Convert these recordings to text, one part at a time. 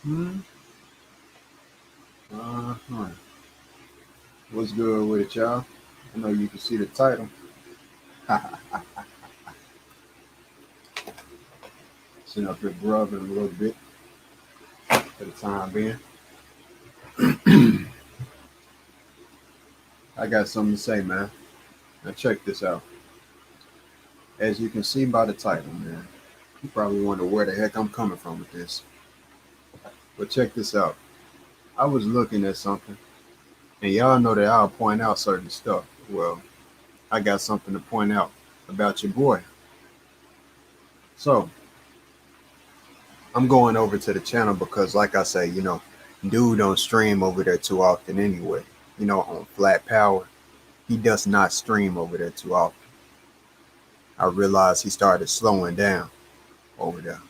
Hmm. Uh-huh. What's good with it, y'all? I know you can see the title. Sitting up here grubbing a little bit for the time being. I got something to say, man. Now check this out. As you can see by the title, man, you probably wonder where the heck I'm coming from with this. But check this out. I was looking at something, and y'all know that I'll point out certain stuff. Well, I got something to point out about your boy. So I'm going over to the channel because, like I say, dude don't stream over there too often anyway. On Flat Power, he does not stream over there too often. I realized he started slowing down over there.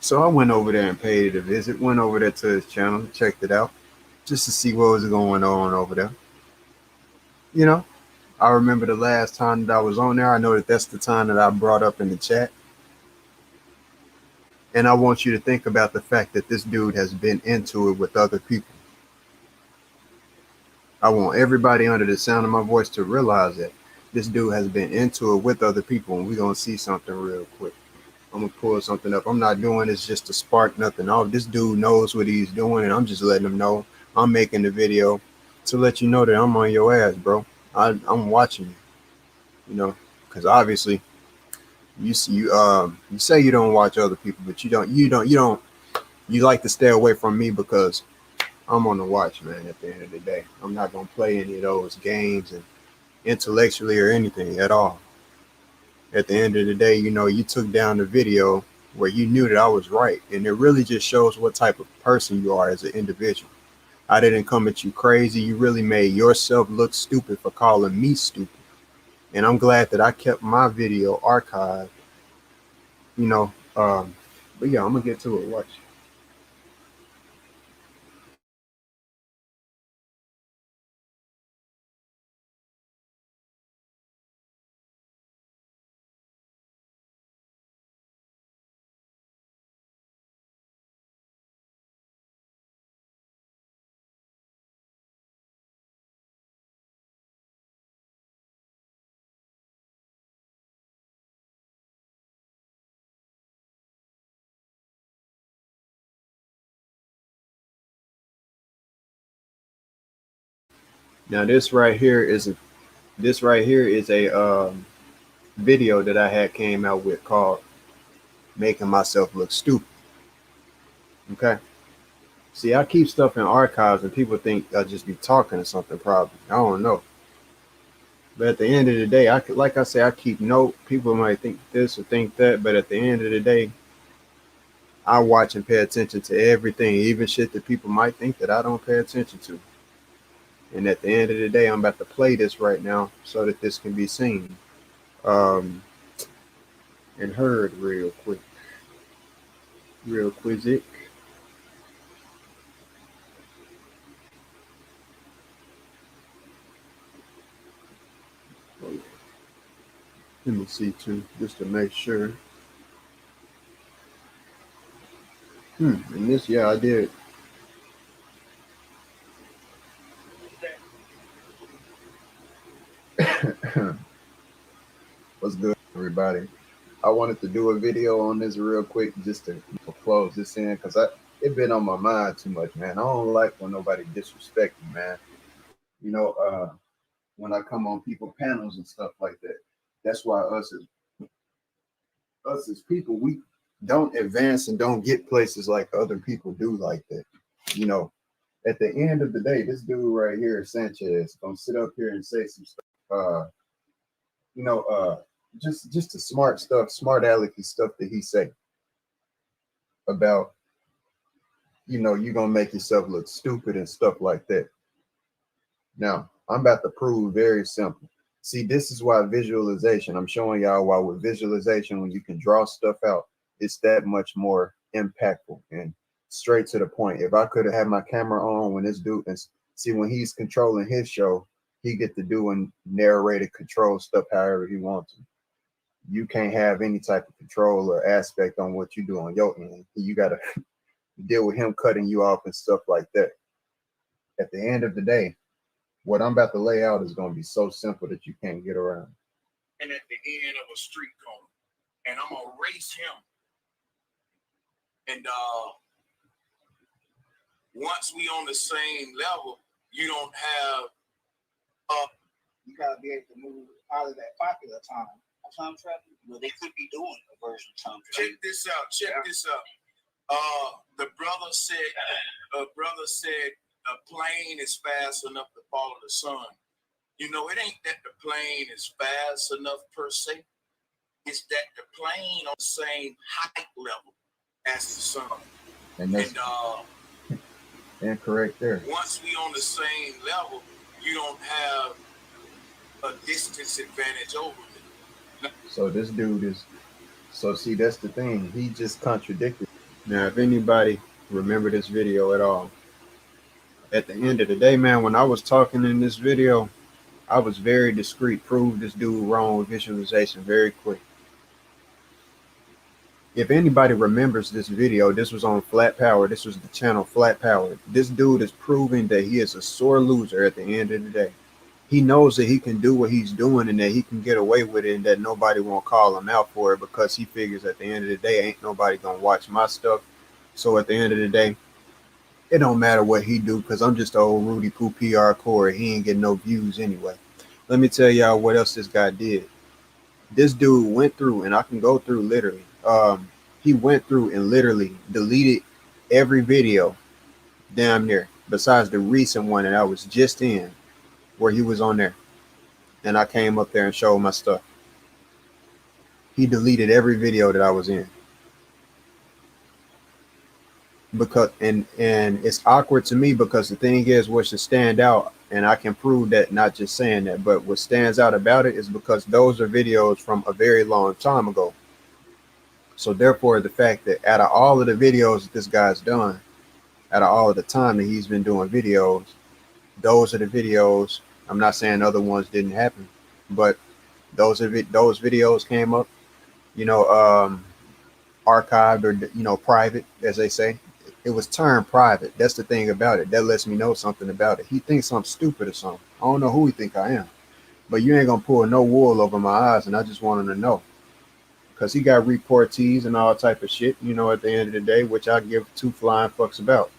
So I went over there and paid it a visit. Went over there to his channel, checked it out, just to see what was going on over there. You know, I remember the last time that I was on there. I know that that's the time that I brought up in the chat. And I want you to think about the fact that this dude has been into it with other people. I want everybody under the sound of my voice to realize that this dude has been into it with other people, and we're gonna see something real quick. I'm gonna pull something up. I'm not doing this just to spark nothing off. This dude knows what he's doing, and I'm just letting him know. I'm making the video to let you know that I'm on your ass, bro. I'm watching you, because obviously you say you don't watch other people, but you like to stay away from me because I'm on the watch, man. At the end of the day, I'm not gonna play any of those games and intellectually or anything at all. At the end of the day, you took down the video where you knew that I was right, and it really just shows what type of person you are as an individual. I didn't come at you crazy. You really made yourself look stupid for calling me stupid, and I'm glad that I kept my video archived. You know, um, but yeah, I'm gonna get to it. Watch. Now this right here is a video that I had came out with called "Making Myself Look Stupid." Okay. See, I keep stuff in archives, and people think I just be talking or something. Probably, I don't know. But at the end of the day, like I say, I keep note. People might think this or think that, but at the end of the day, I watch and pay attention to everything, even shit that people might think that I don't pay attention to. And at the end of the day, I'm about to play this right now so that this can be seen um, and heard real quick, real quizzic. Let me see too, just to make sure. And this, yeah, I did. What's good, everybody? I wanted to do a video on this real quick just to close this in because it been on my mind too much, man. I don't like when nobody disrespect me, man. You know, uh, when I come on people panels and stuff like that. That's why us as people, we don't advance and don't get places like other people do like that. You know, at the end of the day, this dude right here, Sanchez, gonna sit up here and say some stuff. You know, uh, just the smart stuff, smart alecky stuff that he say about, you're gonna make yourself look stupid and stuff like that. Now, I'm about to prove very simple. See, this is why visualization, I'm showing y'all why with visualization, when you can draw stuff out, it's that much more impactful and straight to the point. If I could have had my camera on when this dude, and see, when he's controlling his show, he get to do and narrated control stuff however he wants to. You can't have any type of control or aspect on what you do on your end. You gotta deal with him cutting you off and stuff like that. At the end of the day, what I'm about to lay out is going to be so simple that you can't get around. And at the end of a street corner, and I'm gonna race him. And once we on the same level, you don't have you gotta be able to move out of that popular time travel. Well, they could be doing a version of time travel. Check this out. The brother said a plane is fast enough to follow the sun. You know, it ain't that the plane is fast enough per se. It's that the plane on the same height level as the sun. And that's incorrect there. Once we on the same level, you don't have a distance advantage over me. So this dude is, so see, that's the thing. He just contradicted. Now, if anybody remember this video at all, at the end of the day, man, when I was talking in this video, I was very discreet, proved this dude wrong with visualization very quick. If anybody remembers this video, this was on Flat Power. This was the channel Flat Power. This dude is proving that he is a sore loser at the end of the day. He knows that he can do what he's doing and that he can get away with it and that nobody won't call him out for it because he figures at the end of the day, ain't nobody going to watch my stuff. So at the end of the day, it don't matter what he do because I'm just an old Rudy Poo PR Corey. He ain't getting no views anyway. Let me tell y'all what else this guy did. This dude went through, and I can go through literally. He went through and literally deleted every video damn near besides the recent one that I was just in where he was on there. And I came up there and showed my stuff. He deleted every video that I was in. Because and it's awkward to me because the thing is what should stand out, and I can prove that not just saying that, but what stands out about it is because those are videos from a very long time ago. So therefore, the fact that out of all of the videos that this guy's done, out of all of the time that he's been doing videos, those are the videos. I'm not saying other ones didn't happen, but those videos came up, you know, archived or, you know, private, as they say. It was turned private. That's the thing about it. That lets me know something about it. He thinks I'm stupid or something. I don't know who he think I am, but you ain't gonna pull no wool over my eyes, and I just want him to know. Because he got reportees and all type of shit, you know, at the end of the day, which I give two flying fucks about.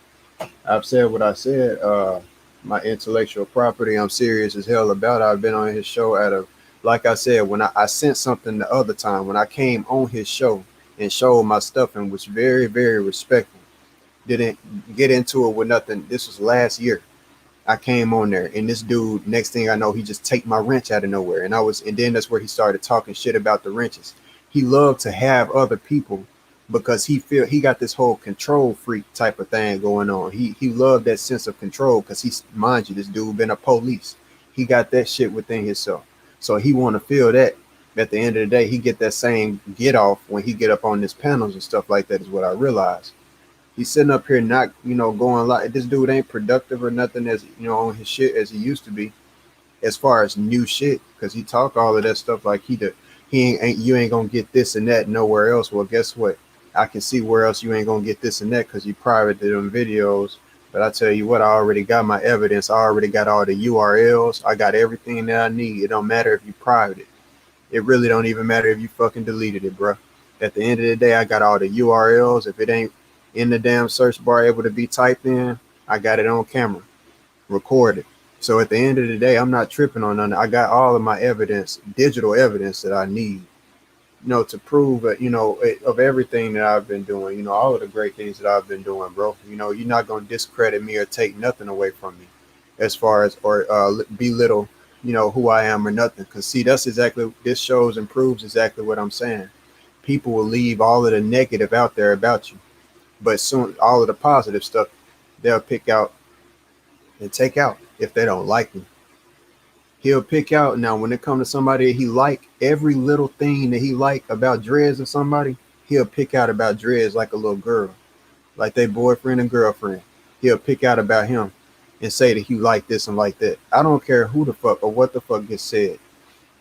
I've said what I said. My intellectual property, I'm serious as hell about. I've been on his show like I said, when I sent something the other time, when I came on his show and showed my stuff and was very, very respectful. Didn't get into it with nothing. This was last year. I came on there and this dude, next thing I know, he just take my wrench out of nowhere. And then that's where he started talking shit about the wrenches. He loved to have other people because he got this whole control freak type of thing going on. He loved that sense of control because mind you, this dude been a police. He got that shit within himself. So he want to feel that at the end of the day, he get that same get off when he get up on his panels and stuff like that is what I realized. He's sitting up here not, you know, going like this dude ain't productive or nothing as, you know, on his shit as he used to be as far as new shit. Cause he talk all of that stuff like you ain't gonna get this and that nowhere else. Well, guess what? I can see where else you ain't gonna get this and that because you privated them videos. But I tell you what, I already got my evidence. I already got all the URLs. I got everything that I need. It don't matter if you private it. It really don't even matter if you fucking deleted it, bro. At the end of the day, I got all the URLs. If it ain't in the damn search bar able to be typed in, I got it on camera, recorded. So at the end of the day, I'm not tripping on none. I got all of my evidence, digital evidence that I need, you know, to prove that, you know, of everything that I've been doing, you know, all of the great things that I've been doing, bro. You know, you're not going to discredit me or take nothing away from me as far as, or belittle, you know, who I am or nothing. Because see, that's exactly, this shows and proves exactly what I'm saying. People will leave all of the negative out there about you, but soon all of the positive stuff they'll pick out and take out if they don't like me. He'll pick out. Now when it comes to somebody he like, every little thing that he like about dreads or somebody, he'll pick out about dreads like a little girl, like they boyfriend and girlfriend. He'll pick out about him and say that he like this and like that. I don't care who the fuck or what the fuck gets said,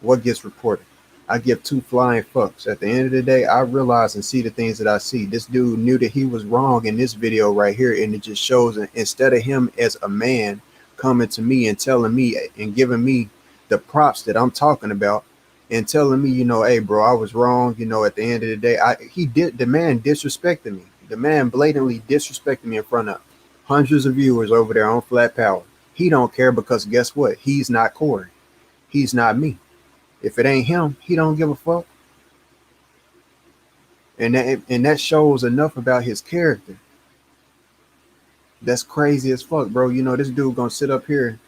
what gets reported. I give two flying fucks. At the end of the day, I realize and see the things that I see. This dude knew that he was wrong in this video right here, and it just shows instead of him as a man coming to me and telling me and giving me the props that I'm talking about and telling me, hey, bro, I was wrong. At the end of the day, the man disrespected me. The man blatantly disrespected me in front of hundreds of viewers over there on Flat Power. He don't care because guess what? He's not Corey. He's not me. If it ain't him, he don't give a fuck. And that shows enough about his character. That's crazy as fuck, bro. This dude gonna sit up here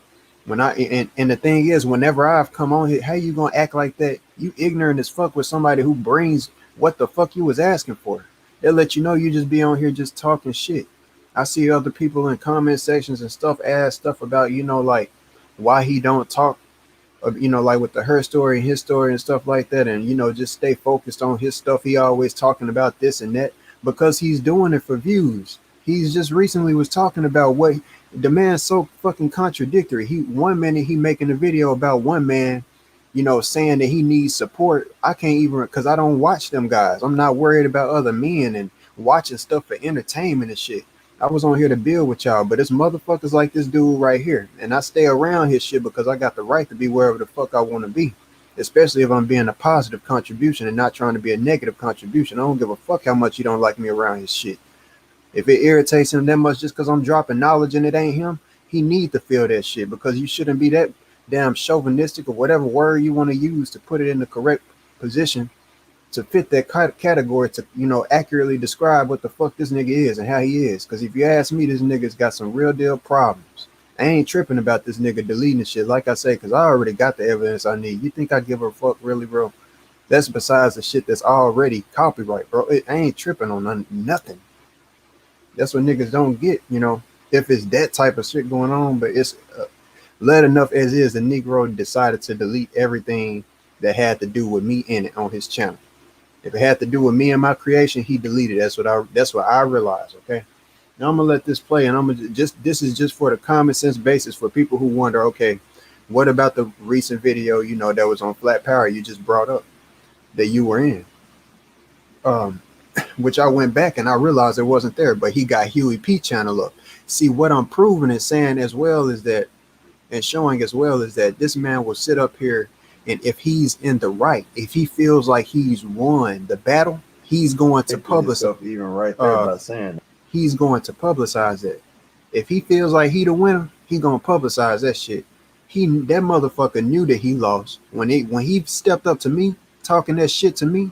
and the thing is, whenever I've come on here, how you gonna act like that? You ignorant as fuck with somebody who brings what the fuck you was asking for. They'll let you know you just be on here just talking shit. I see other people in comment sections and stuff ask stuff about, like why he don't talk, like with her story and his story and stuff like that. And, just stay focused on his stuff. He always talking about this and that because he's doing it for views. He's just recently was talking about what the man's so fucking contradictory. One minute he making a video about one man, saying that he needs support. I can't even, because I don't watch them guys. I'm not worried about other men and watching stuff for entertainment and shit. I was on here to build with y'all, but it's motherfuckers like this dude right here. And I stay around his shit because I got the right to be wherever the fuck I want to be. Especially if I'm being a positive contribution and not trying to be a negative contribution. I don't give a fuck how much you don't like me around his shit. If it irritates him that much just because I'm dropping knowledge and it ain't him, he need to feel that shit because you shouldn't be that damn chauvinistic or whatever word you want to use to put it in the correct position to fit that category to, accurately describe what the fuck this nigga is and how he is. Because if you ask me, this nigga's got some real deal problems. I ain't tripping about this nigga deleting shit, like I say, because I already got the evidence I need. You think I give a fuck really, bro? That's besides the shit that's already copyright, bro. I ain't tripping on nothing. That's what niggas don't get, if it's that type of shit going on. But it's led enough as is. The Negro decided to delete everything that had to do with me in it on his channel. If it had to do with me and my creation, he deleted. That's what I realized. Okay, now I'm gonna let this play, and I'm gonna this is just for the common sense basis for people who wonder, okay, what about the recent video, that was on Flat Power you just brought up that you were in? Which I went back and I realized it wasn't there, but he got Huey P channel up. See, what I'm proving and saying as well is that, and showing as well is that this man will sit up here, and if he's in the right, if he feels like he's won the battle, he's going to publicize. Even right there by saying that. He's going to publicize that. If he feels like he the winner, he gonna publicize that shit. That motherfucker knew that he lost when he stepped up to me, talking that shit to me.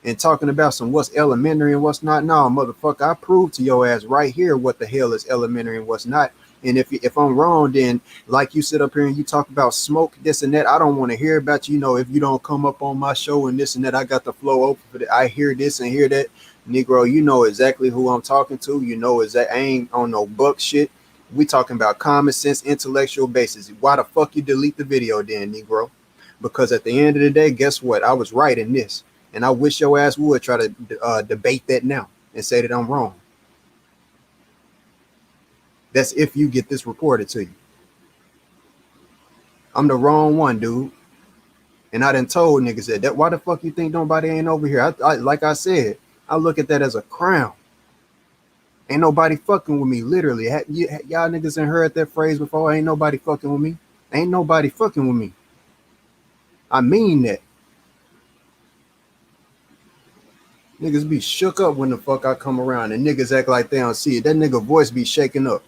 And talking about some what's elementary and what's not. No, motherfucker, I proved to your ass right here what the hell is elementary and what's not. And if I'm wrong, then like you sit up here and you talk about smoke, this and that, I don't want to hear about you. If you don't come up on my show and this and that, I got the flow open for that. I hear this and hear that. Negro, you know exactly who I'm talking to. Is that I ain't on no buck shit. We talking about common sense, intellectual basis. Why the fuck you delete the video then, Negro? Because at the end of the day, guess what? I was right in this. And I wish your ass would try to debate that now and say that I'm wrong. That's if you get this reported to you. I'm the wrong one, dude. And I done told niggas that. Why the fuck you think nobody ain't over here? I like I said, I look at that as a crown. Ain't nobody fucking with me, literally. Y'all niggas ain't heard that phrase before. Ain't nobody fucking with me. Ain't nobody fucking with me. I mean that. Niggas be shook up when the fuck I come around and niggas act like they don't see it. That nigga voice be shaking up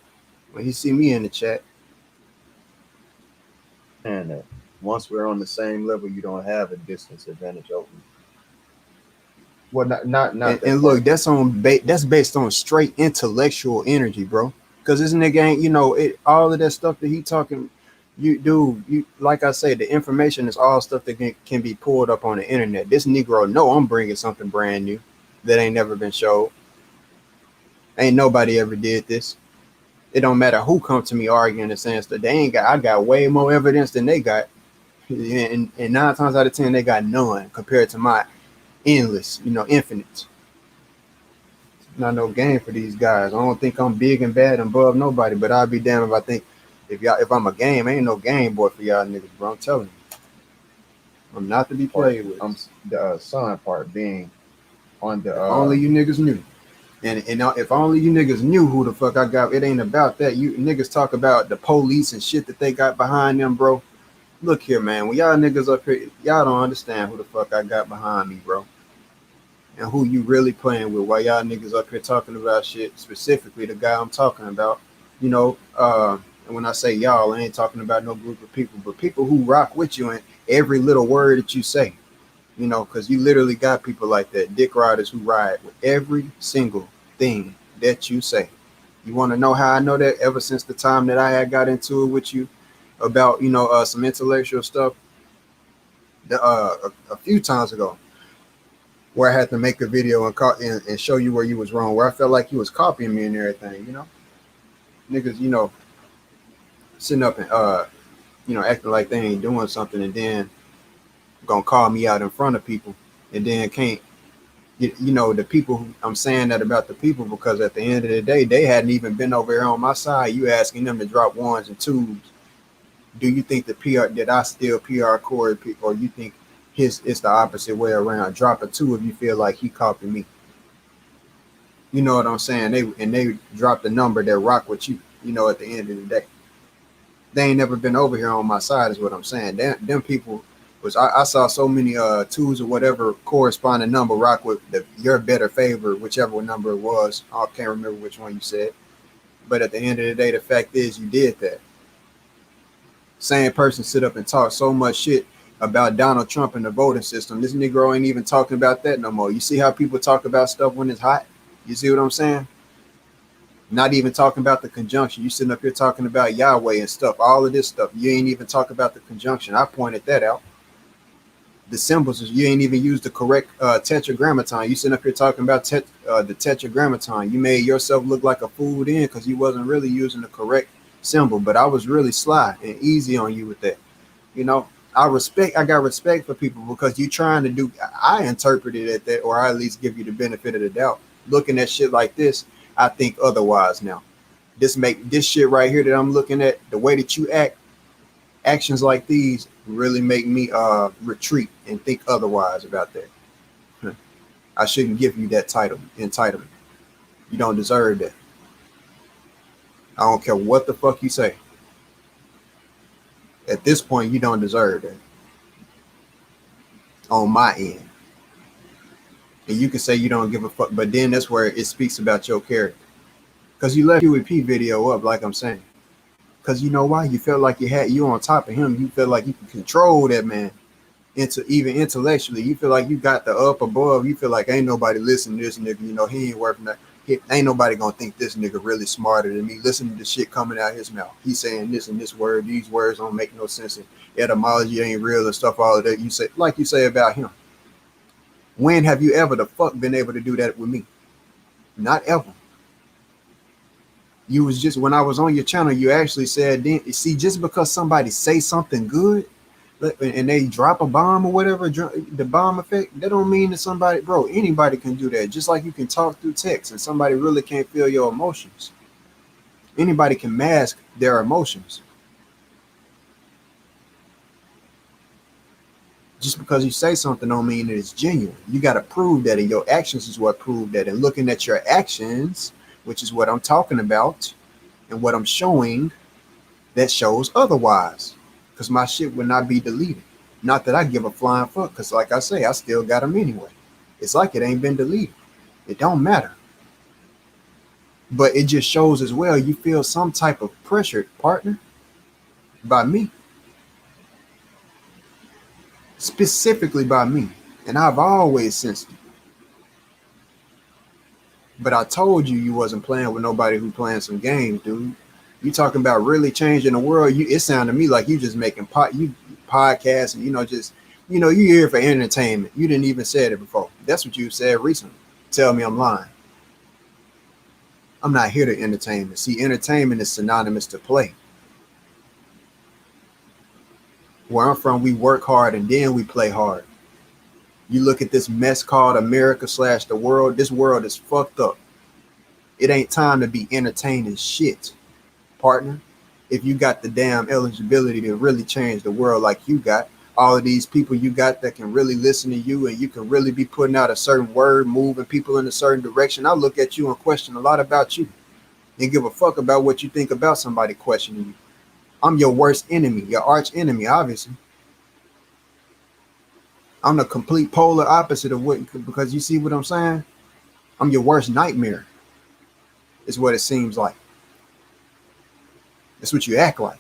when he see me in the chat. And once we're on the same level, you don't have a distance advantage over me. Well, not. And look, that's based on straight intellectual energy, bro. Because this nigga ain't, all of that stuff that he talking. You like I say, the information is all stuff that can be pulled up on the internet. This Negro know I'm bringing something brand new that ain't never been showed. Ain't nobody ever did this. It don't matter who come to me arguing and saying stuff. I got way more evidence than they got. And 9 times out of 10, they got none compared to my endless, infinite. Not no game for these guys. I don't think I'm big and bad and above nobody, but I'll be damned if I think if I'm a game, ain't no game boy for y'all niggas, bro. I'm telling you. I'm not to be played with. The son part being on the. If only you niggas knew. And if only you niggas knew who the fuck I got. It ain't about that. You niggas talk about the police and shit that they got behind them, bro. Look here, man. When y'all niggas up here, y'all don't understand who the fuck I got behind me, bro. And who you really playing with while y'all niggas up here talking about shit, specifically the guy I'm talking about. You know, and when I say y'all, I ain't talking about no group of people, but people who rock with you in every little word that you say. You know, because you literally got people like that, dick riders who ride with every single thing that you say. You want to know how I know that? Ever since the time that I had got into it with you about, you know, some intellectual stuff, a few times ago, where I had to make a video and show you where you was wrong, where I felt like you was copying me and everything, you know, niggas, you know, sitting up and you know, acting like they ain't doing something, and then gonna call me out in front of people, and then can't. You know, the people who, I'm saying that about the people because at the end of the day, they hadn't even been over here on my side. You asking them to drop ones and twos. Do you think the PR did I still PR Corey, or you think it's the opposite way around? Drop a two if you feel like he copied me. You know what I'm saying? They dropped a number that rock with you. You know, at the end of the day, they ain't never been over here on my side. Is what I'm saying. Them people. I saw so many twos or whatever corresponding number rock with your better favor, whichever number it was. I can't remember which one you said. But at the end of the day, the fact is you did that. Same person sit up and talk so much shit about Donald Trump and the voting system. This Negro ain't even talking about that no more. You see how people talk about stuff when it's hot? You see what I'm saying? Not even talking about the conjunction. You sitting up here talking about Yahweh and stuff, all of this stuff. You ain't even talking about the conjunction. I pointed that out. The symbols, you ain't even used the correct tetragrammaton. You sitting up here talking about the tetragrammaton. You made yourself look like a fool then because you wasn't really using the correct symbol. But I was really sly and easy on you with that. You know, I got respect for people because you trying to do. I interpreted it that, or I at least give you the benefit of the doubt. Looking at shit like this, I think otherwise now. This shit right here that I'm looking at, the way that you act. Actions like these really make me retreat and think otherwise about that. I shouldn't give you that entitlement. You don't deserve that. I don't care what the fuck you say. At this point, you don't deserve that. On my end. And you can say you don't give a fuck, but then that's where it speaks about your character. Because you left UEP video up, like I'm saying. Because you know why? You felt like you on top of him. You feel like you can control that man even intellectually. You feel like you got the up above. You feel like ain't nobody listening to this nigga. You know, he ain't working that. Ain't nobody gonna think this nigga really smarter than me. Listen to the shit coming out his mouth. He's saying this and this word. These words don't make no sense. And etymology ain't real and stuff, all of that. You say, like you say about him. When have you ever the fuck been able to do that with me? Not ever. You was just, when I was on your channel, you actually said, see, just because somebody say something good and they drop a bomb or whatever, the bomb effect, that don't mean that somebody, bro, anybody can do that. Just like you can talk through text and somebody really can't feel your emotions. Anybody can mask their emotions. Just because you say something don't mean that it's genuine. You got to prove that, and your actions is what prove that. And looking at your actions, which is what I'm talking about and what I'm showing, that shows otherwise, because my shit will not be deleted. Not that I give a flying fuck, because like I say, I still got them anyway. It's like it ain't been deleted. It don't matter. But it just shows as well you feel some type of pressure, partner, by me. Specifically by me. And I've always sensed it. But I told you wasn't playing with nobody who playing some games, dude. You talking about really changing the world. It sounded to me like you just making podcasts and, you here for entertainment. You didn't even say it before. That's what you said recently. Tell me I'm lying. I'm not here to entertain. See, entertainment is synonymous to play. Where I'm from, we work hard and then we play hard. You look at this mess called America / the world. This world is fucked up. It ain't time to be entertaining shit, partner. If you got the damn eligibility to really change the world like you got, all of these people you got that can really listen to you, and you can really be putting out a certain word, moving people in a certain direction. I look at you and question a lot about you and give a fuck about what you think about somebody questioning you. I'm your worst enemy, your arch enemy, obviously. I'm the complete polar opposite of what, because you see what I'm saying? I'm your worst nightmare, is what it seems like. That's what you act like.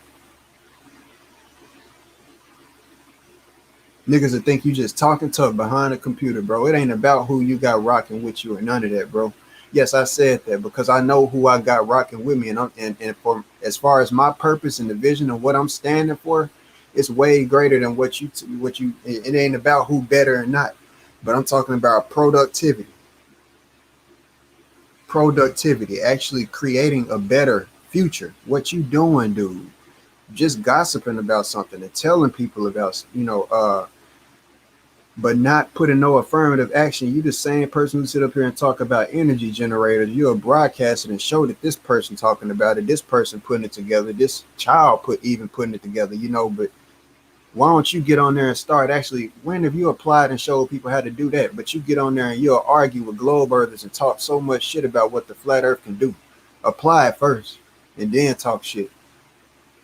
Niggas that think you just talking tough behind a computer, bro. It ain't about who you got rocking with you or none of that, bro. Yes, I said that because I know who I got rocking with me, and for as far as my purpose and the vision of what I'm standing for, it's way greater than what you. It ain't about who better or not, but I'm talking about productivity. Productivity, actually creating a better future. What you doing, dude? Just gossiping about something and telling people about, but not putting no affirmative action. You the same person who sit up here and talk about energy generators. You're a broadcaster and show that this person talking about it, this person putting it together, this child putting it together, but why don't you get on there and start actually, when have you applied and showed people how to do that? But you get on there and you'll argue with globe earthers and talk so much shit about what the flat earth can do. Apply it first and then talk shit.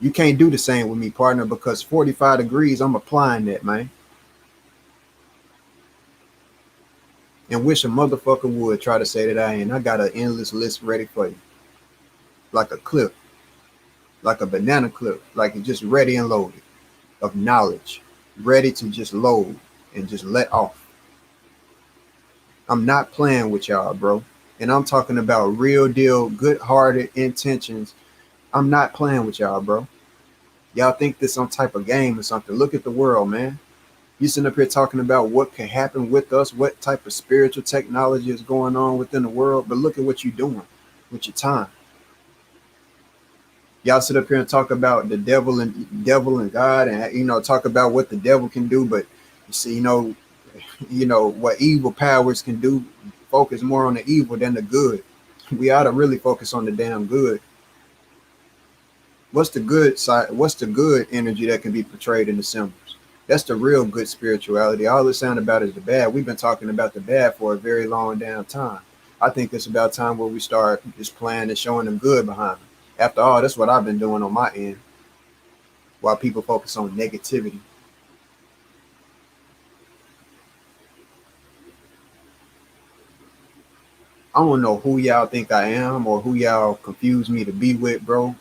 You can't do the same with me, partner, because 45 degrees, I'm applying that, man. And wish a motherfucker would try to say that I ain't. I got an endless list ready for you. Like a clip. Like a banana clip. Like it's just ready and loaded. Of knowledge. Ready to just load and just let off. I'm not playing with y'all, bro. And I'm talking about real deal, good-hearted intentions. I'm not playing with y'all, bro. Y'all think this some type of game or something. Look at the world, man. You sitting up here talking about what can happen with us, what type of spiritual technology is going on within the world, but look at what you're doing with your time. Y'all sit up here and talk about the devil and God, and talk about what the devil can do, but you see, what evil powers can do. Focus more on the evil than the good. We ought to really focus on the damn good. What's the good side? What's the good energy that can be portrayed in the symbols? That's the real good spirituality. All it's sound about is the bad. We've been talking about the bad for a very long damn time. I think it's about time where we start just playing and showing the good behind them. After all, that's what I've been doing on my end, while people focus on negativity. I don't know who y'all think I am or who y'all confuse me to be with, bro.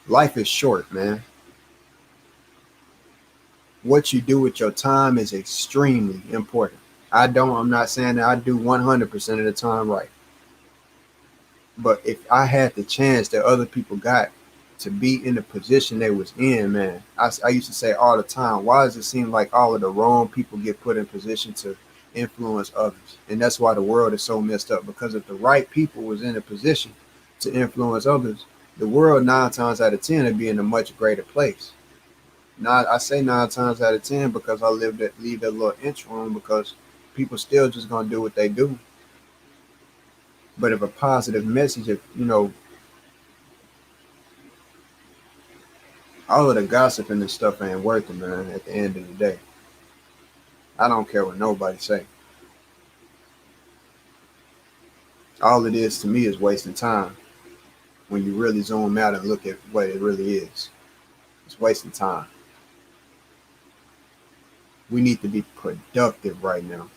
Life is short, man. What you do with your time is extremely important. I'm not saying that I do 100% of the time right. But if I had the chance that other people got to be in the position they was in, man, I used to say all the time, why does it seem like all of the wrong people get put in position to influence others? And that's why the world is so messed up, because if the right people was in a position to influence others, the world 9 times out of 10 would be in a much greater place. Now, I say 9 times out of 10 because I leave that little intro in, because people still just gonna do what they do. But if a positive message, all of the gossiping and stuff ain't worth it, man. At the end of the day, I don't care what nobody say. All it is to me is wasting time. When you really zoom out and look at what it really is, it's wasting time. We need to be productive right now.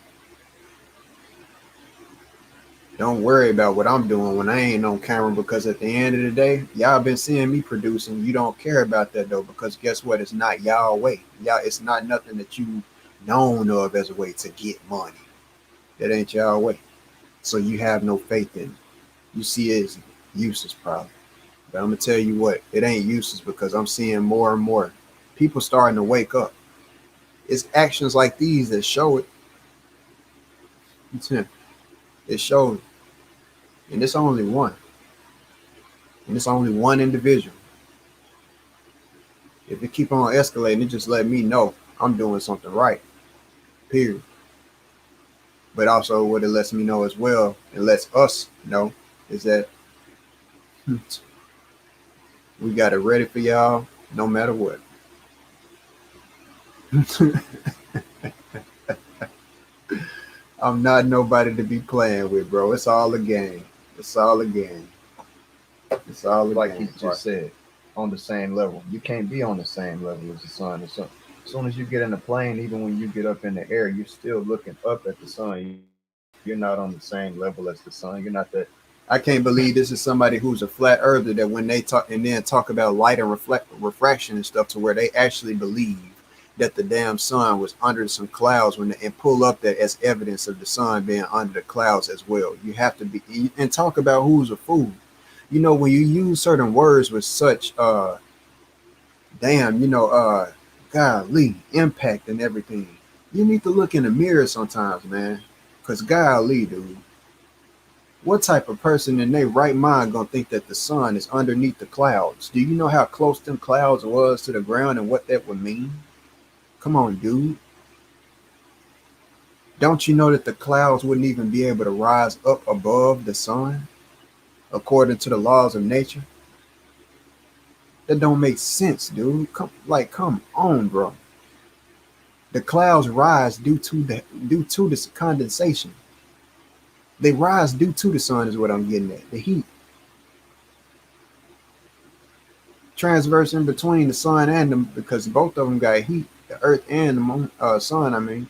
Don't worry about what I'm doing when I ain't on camera, because at the end of the day, y'all been seeing me producing. You don't care about that though, because guess what? It's not y'all way. It's not nothing that you known of as a way to get money. That ain't y'all way. So you have no faith in it. You see it as useless probably. But I'm gonna tell you what, it ain't useless, because I'm seeing more and more people starting to wake up. It's actions like these that show it. It shows. And it's only one. And it's only one individual. If it keep on escalating, it just let me know I'm doing something right. Period. But also what it lets me know as well, and lets us know, is that we got it ready for y'all no matter what. I'm not nobody to be playing with, bro. It's all a game. It's all a game. It's all a Like game. you just said, on the same level. You can't be on the same level as the sun. As soon as you get in a plane, even when you get up in the air, you're still looking up at the sun. You're not on the same level as the sun. You're not that. I can't believe this is somebody who's a flat earther that when they talk and then talk about light and refraction and stuff to where they actually believe that the damn sun was under some clouds and pull up that as evidence of the sun being under the clouds as well. You have to be and talk about who's a fool. You know, when you use certain words with such damn, golly, impact and everything, you need to look in the mirror sometimes, man. Cause golly, dude. What type of person in their right mind gonna think that the sun is underneath the clouds? Do you know how close them clouds was to the ground and what that would mean? Come on, dude. Don't you know that the clouds wouldn't even be able to rise up above the sun according to the laws of nature? That don't make sense, dude. Come on, bro. The clouds rise due to this condensation. They rise due to the sun is what I'm getting at. The heat transversing between the sun and them because both of them got heat. The earth and the sun. I mean,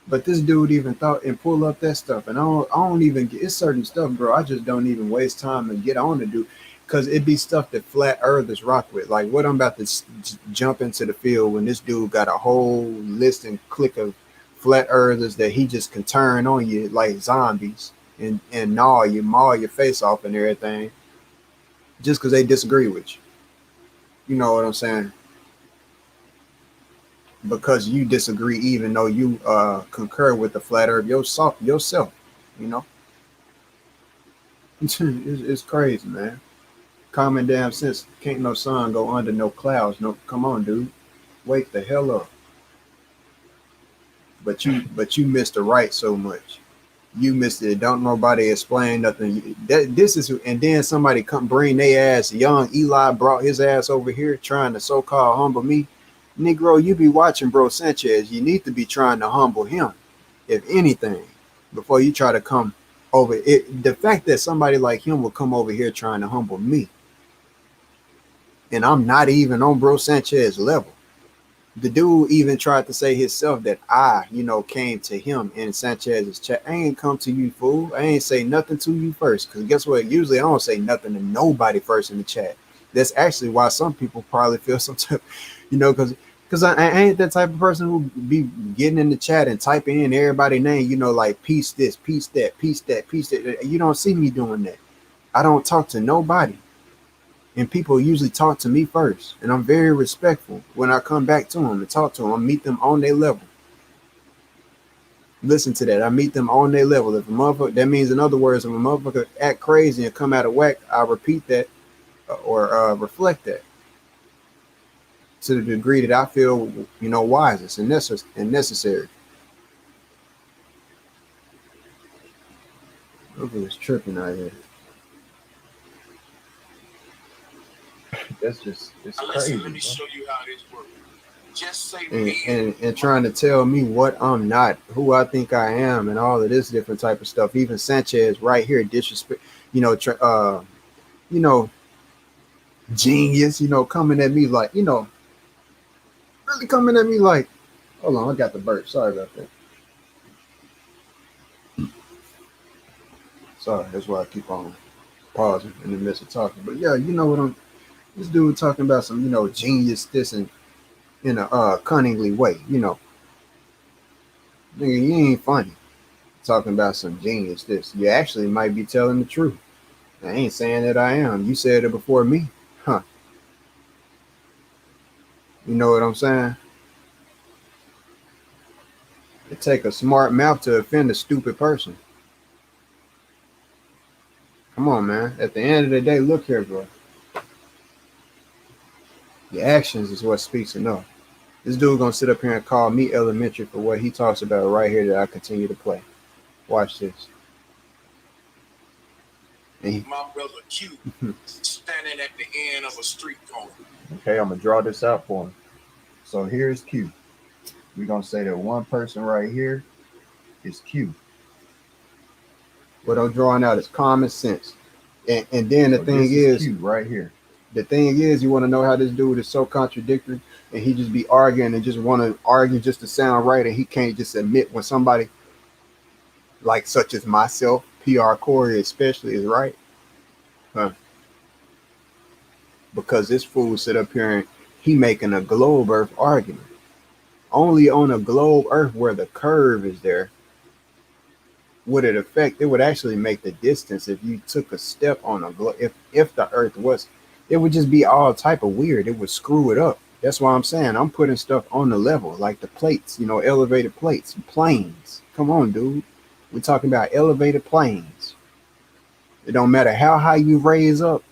but this dude even thought and pull up that stuff, and I don't even get it's certain stuff, bro. I just don't even waste time and get on to do, because it be stuff that flat earthers rock with. Like what I'm about to jump into the field when this dude got a whole list and click of flat earthers that he just can turn on you like zombies and maul your face off and everything just because they disagree with you. You know what I'm saying? Because you disagree, even though you concur with the flat earth yourself, you know. It's crazy, man. Common damn sense. Can't no sun go under no clouds. No, come on, dude. Wake the hell up. But you missed the right so much. You missed it. Don't nobody explain nothing. This is, and then somebody come bring their ass. Young Eli brought his ass over here trying to so-called humble me. Negro, you be watching bro Sanchez. You need to be trying to humble him, if anything, before you try to come over it. The fact that somebody like him will come over here trying to humble me, and I'm not even on bro Sanchez level. The dude even tried to say himself that I, came to him in Sanchez's chat. I ain't come to you, fool. I ain't say nothing to you first. Because guess what? Usually I don't say nothing to nobody first in the chat. That's actually why some people probably feel some type, because I ain't that type of person who be getting in the chat and typing in everybody's name, like peace this, peace that, peace that, peace that. You don't see me doing that. I don't talk to nobody. And people usually talk to me first. And I'm very respectful when I come back to them and talk to them. I meet them on their level. Listen to that. I meet them on their level. If a motherfucker, that means, in other words, if a motherfucker act crazy and come out of whack, I repeat that or reflect that to the degree that I feel, wisest and necessary. Everybody's tripping out here. That's just it's Now crazy. listen, let me show you how this works. Just say and trying to tell me what I'm not, who I think I am, and all of this different type of stuff. Even Sanchez right here, disrespect, genius, coming at me like, really coming at me like, hold on, I got the burp. Sorry about that. Sorry, that's why I keep on pausing in the midst of talking. But yeah, you know what this dude talking about some, genius this and in a cunningly way, nigga, you ain't funny talking about some genius this. You actually might be telling the truth. I ain't saying that I am. You said it before me. Huh. You know what I'm saying? It take a smart mouth to offend a stupid person. Come on, man. At the end of the day, look here, bro. Your actions is what speaks enough. This dude gonna sit up here and call me elementary for what he talks about right here that I continue to play. Watch this. my brother Q standing at the end of a street corner. Okay, I'm gonna draw this out for him. So here's Q. We're gonna say that one person right here is Q. What I'm drawing out is common sense. And then So this is Q right here. the thing is, you want to know how this dude is so contradictory, and he just be arguing and just want to argue just to sound right, and he can't just admit when somebody like such as myself, PR Corey especially, is right, huh? Because this fool sit up here and he making a globe Earth argument. Only on a globe Earth where the curve is there would it affect. It would actually make the distance if you took a step on a globe. If the Earth was, it would just be all type of weird. It would screw it up. That's why I'm saying I'm putting stuff on the level, like the plates, elevated plates, planes. Come on, dude. We're talking about elevated planes. It don't matter how high you raise up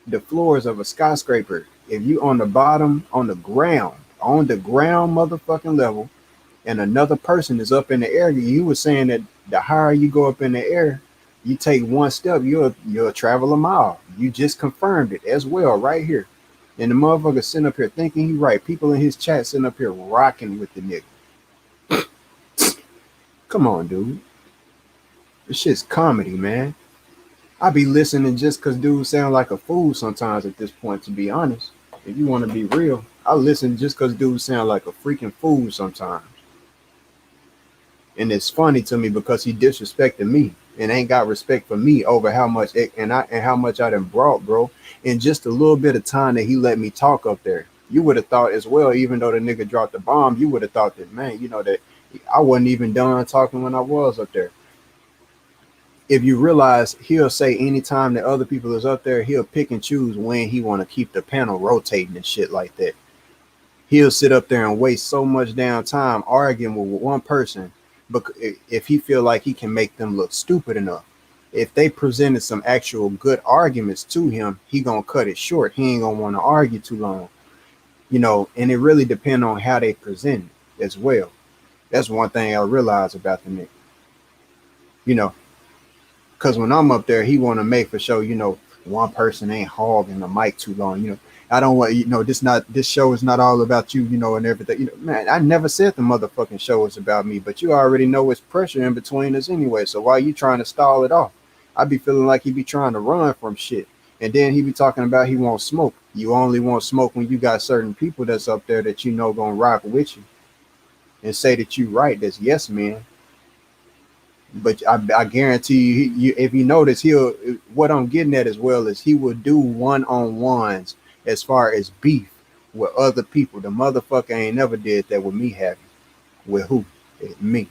the floors of a skyscraper. If you on the bottom, on the ground motherfucking level, and another person is up in the air, you were saying that the higher you go up in the air, you take one step, you'll travel a mile. You just confirmed it as well right here. And the motherfucker sitting up here thinking he right. People in his chat sitting up here rocking with the nigga. Come on, dude. This shit's comedy, man. I be listening just cause dudes sound like a fool sometimes at this point, to be honest. If you want to be real, I listen just cause dudes sound like a freaking fool sometimes. And it's funny to me because he disrespected me and ain't got respect for me over how much how much I done brought, bro. In just a little bit of time that he let me talk up there. You would have thought as well, even though the nigga dropped the bomb, you would have thought that, man, that I wasn't even done talking when I was up there. If you realize, he'll say anytime that other people is up there, he'll pick and choose when he want to keep the panel rotating and shit like that. He'll sit up there and waste so much damn time arguing with one person, but if he feel like he can make them look stupid enough. If they presented some actual good arguments to him, he gonna cut it short. He ain't gonna want to argue too long, and it really depends on how they present it as well. That's one thing I realize about the nigga, because when I'm up there, he want to make for sure, one person ain't hogging the mic too long. I don't want, this show is not all about you, and everything. Man, I never said the motherfucking show is about me, but you already know it's pressure in between us anyway. So why you trying to stall it off? I be feeling like he be trying to run from shit. And then he be talking about he won't smoke. You only want smoke when you got certain people that's up there that gonna rock with you and say that you right. That's yes, man. But I guarantee you, if you notice, what I'm getting at as well is he will do one-on-ones as far as beef with other people. The motherfucker ain't never did that with me having. With who? Me.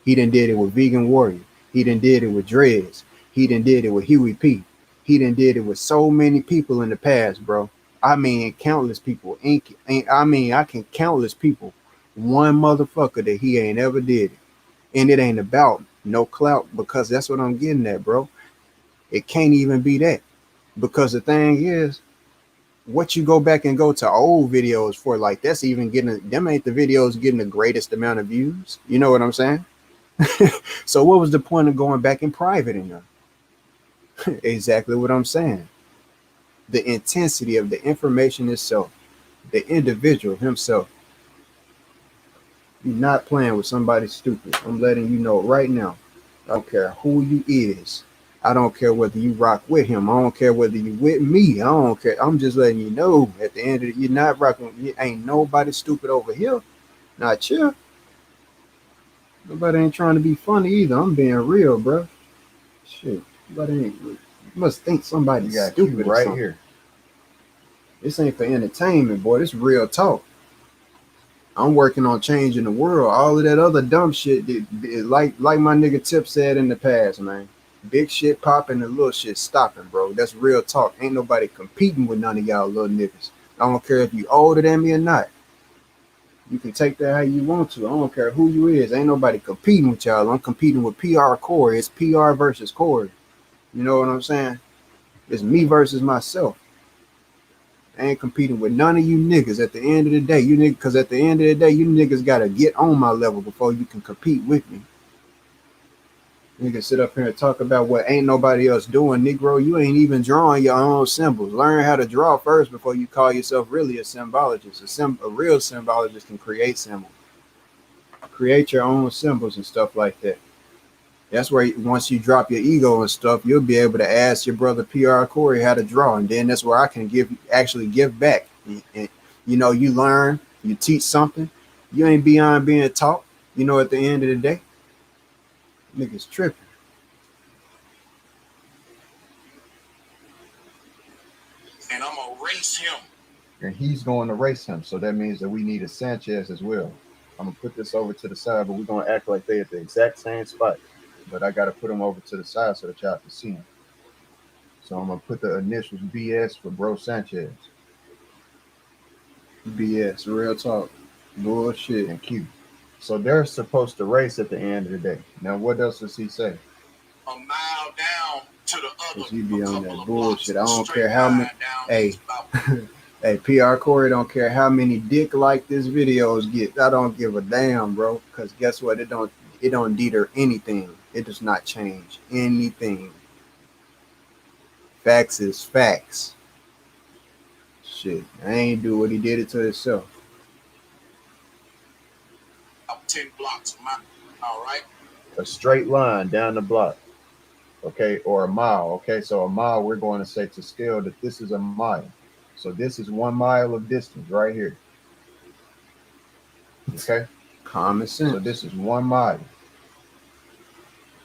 He done did it with Vegan Warrior. He done did it with Dreads. He done did it with Huey P. He done did it with so many people in the past, bro. I mean, countless people. I can countless people. One motherfucker that he ain't ever did it. And it ain't about no clout, because that's what I'm getting at, bro. It can't even be that, because the thing is, what you go back and go to old videos for, like, that's even them ain't the videos getting the greatest amount of views. You know what I'm saying? So what was the point of going back in private in them? Exactly what I'm saying. The intensity of the information itself, the individual himself. You're not playing with somebody stupid. I'm letting you know right now. I don't care who you is. I don't care whether you rock with him. I don't care whether you with me. I don't care. I'm just letting you know at the end of it, you're not rocking. You ain't nobody stupid over here. Not you. Nobody ain't trying to be funny either. I'm being real, bro. Shit. Nobody ain't. You must think somebody's stupid right here. This ain't for entertainment, boy. This real talk. I'm working on changing the world. All of that other dumb shit, like my nigga Tip said in the past, man. Big shit popping and little shit stopping, bro. That's real talk. Ain't nobody competing with none of y'all little niggas. I don't care if you older than me or not. You can take that how you want to. I don't care who you is. Ain't nobody competing with y'all. I'm competing with PR Corey. It's PR versus Corey. You know what I'm saying? It's me versus myself. I ain't competing with none of you niggas at the end of the day. Because at the end of the day, you niggas got to get on my level before you can compete with me. You can sit up here and talk about what ain't nobody else doing. Negro, you ain't even drawing your own symbols. Learn how to draw first before you call yourself really a symbologist. A real symbologist can create symbols. Create your own symbols and stuff like that. That's where once you drop your ego and stuff, you'll be able to ask your brother PR Corey how to draw. And then that's where I can actually give back. And you know, you learn, you teach something. You ain't beyond being taught. You know, at the end of the day, niggas tripping. And I'm gonna race him. And he's going to race him. So that means that we need a Sanchez as well. I'm gonna put this over to the side, but we're gonna act like they at the exact same spot. But I gotta put them over to the side so that y'all can see them. So I'm gonna put the initials BS for Bro Sanchez. BS, real talk. Bullshit. And Q. So they're supposed to race at the end of the day. Now, what else does he say? A mile down to the other. Cause you be on that bullshit. I blocks, don't straight care how line many. down Hey, each block. hey, PR Corey don't care how many dick like this videos get. I don't give a damn, bro. Cause guess what? It don't deter anything. It does not change anything. Facts is facts. Shit, I ain't do what he did it to himself. About 10 blocks a mile. All right. A straight line down the block. Okay, or a mile. Okay, so a mile, we're going to say to scale that this is a mile. So this is 1 mile of distance right here. Okay, Common sense. so this is 1 mile.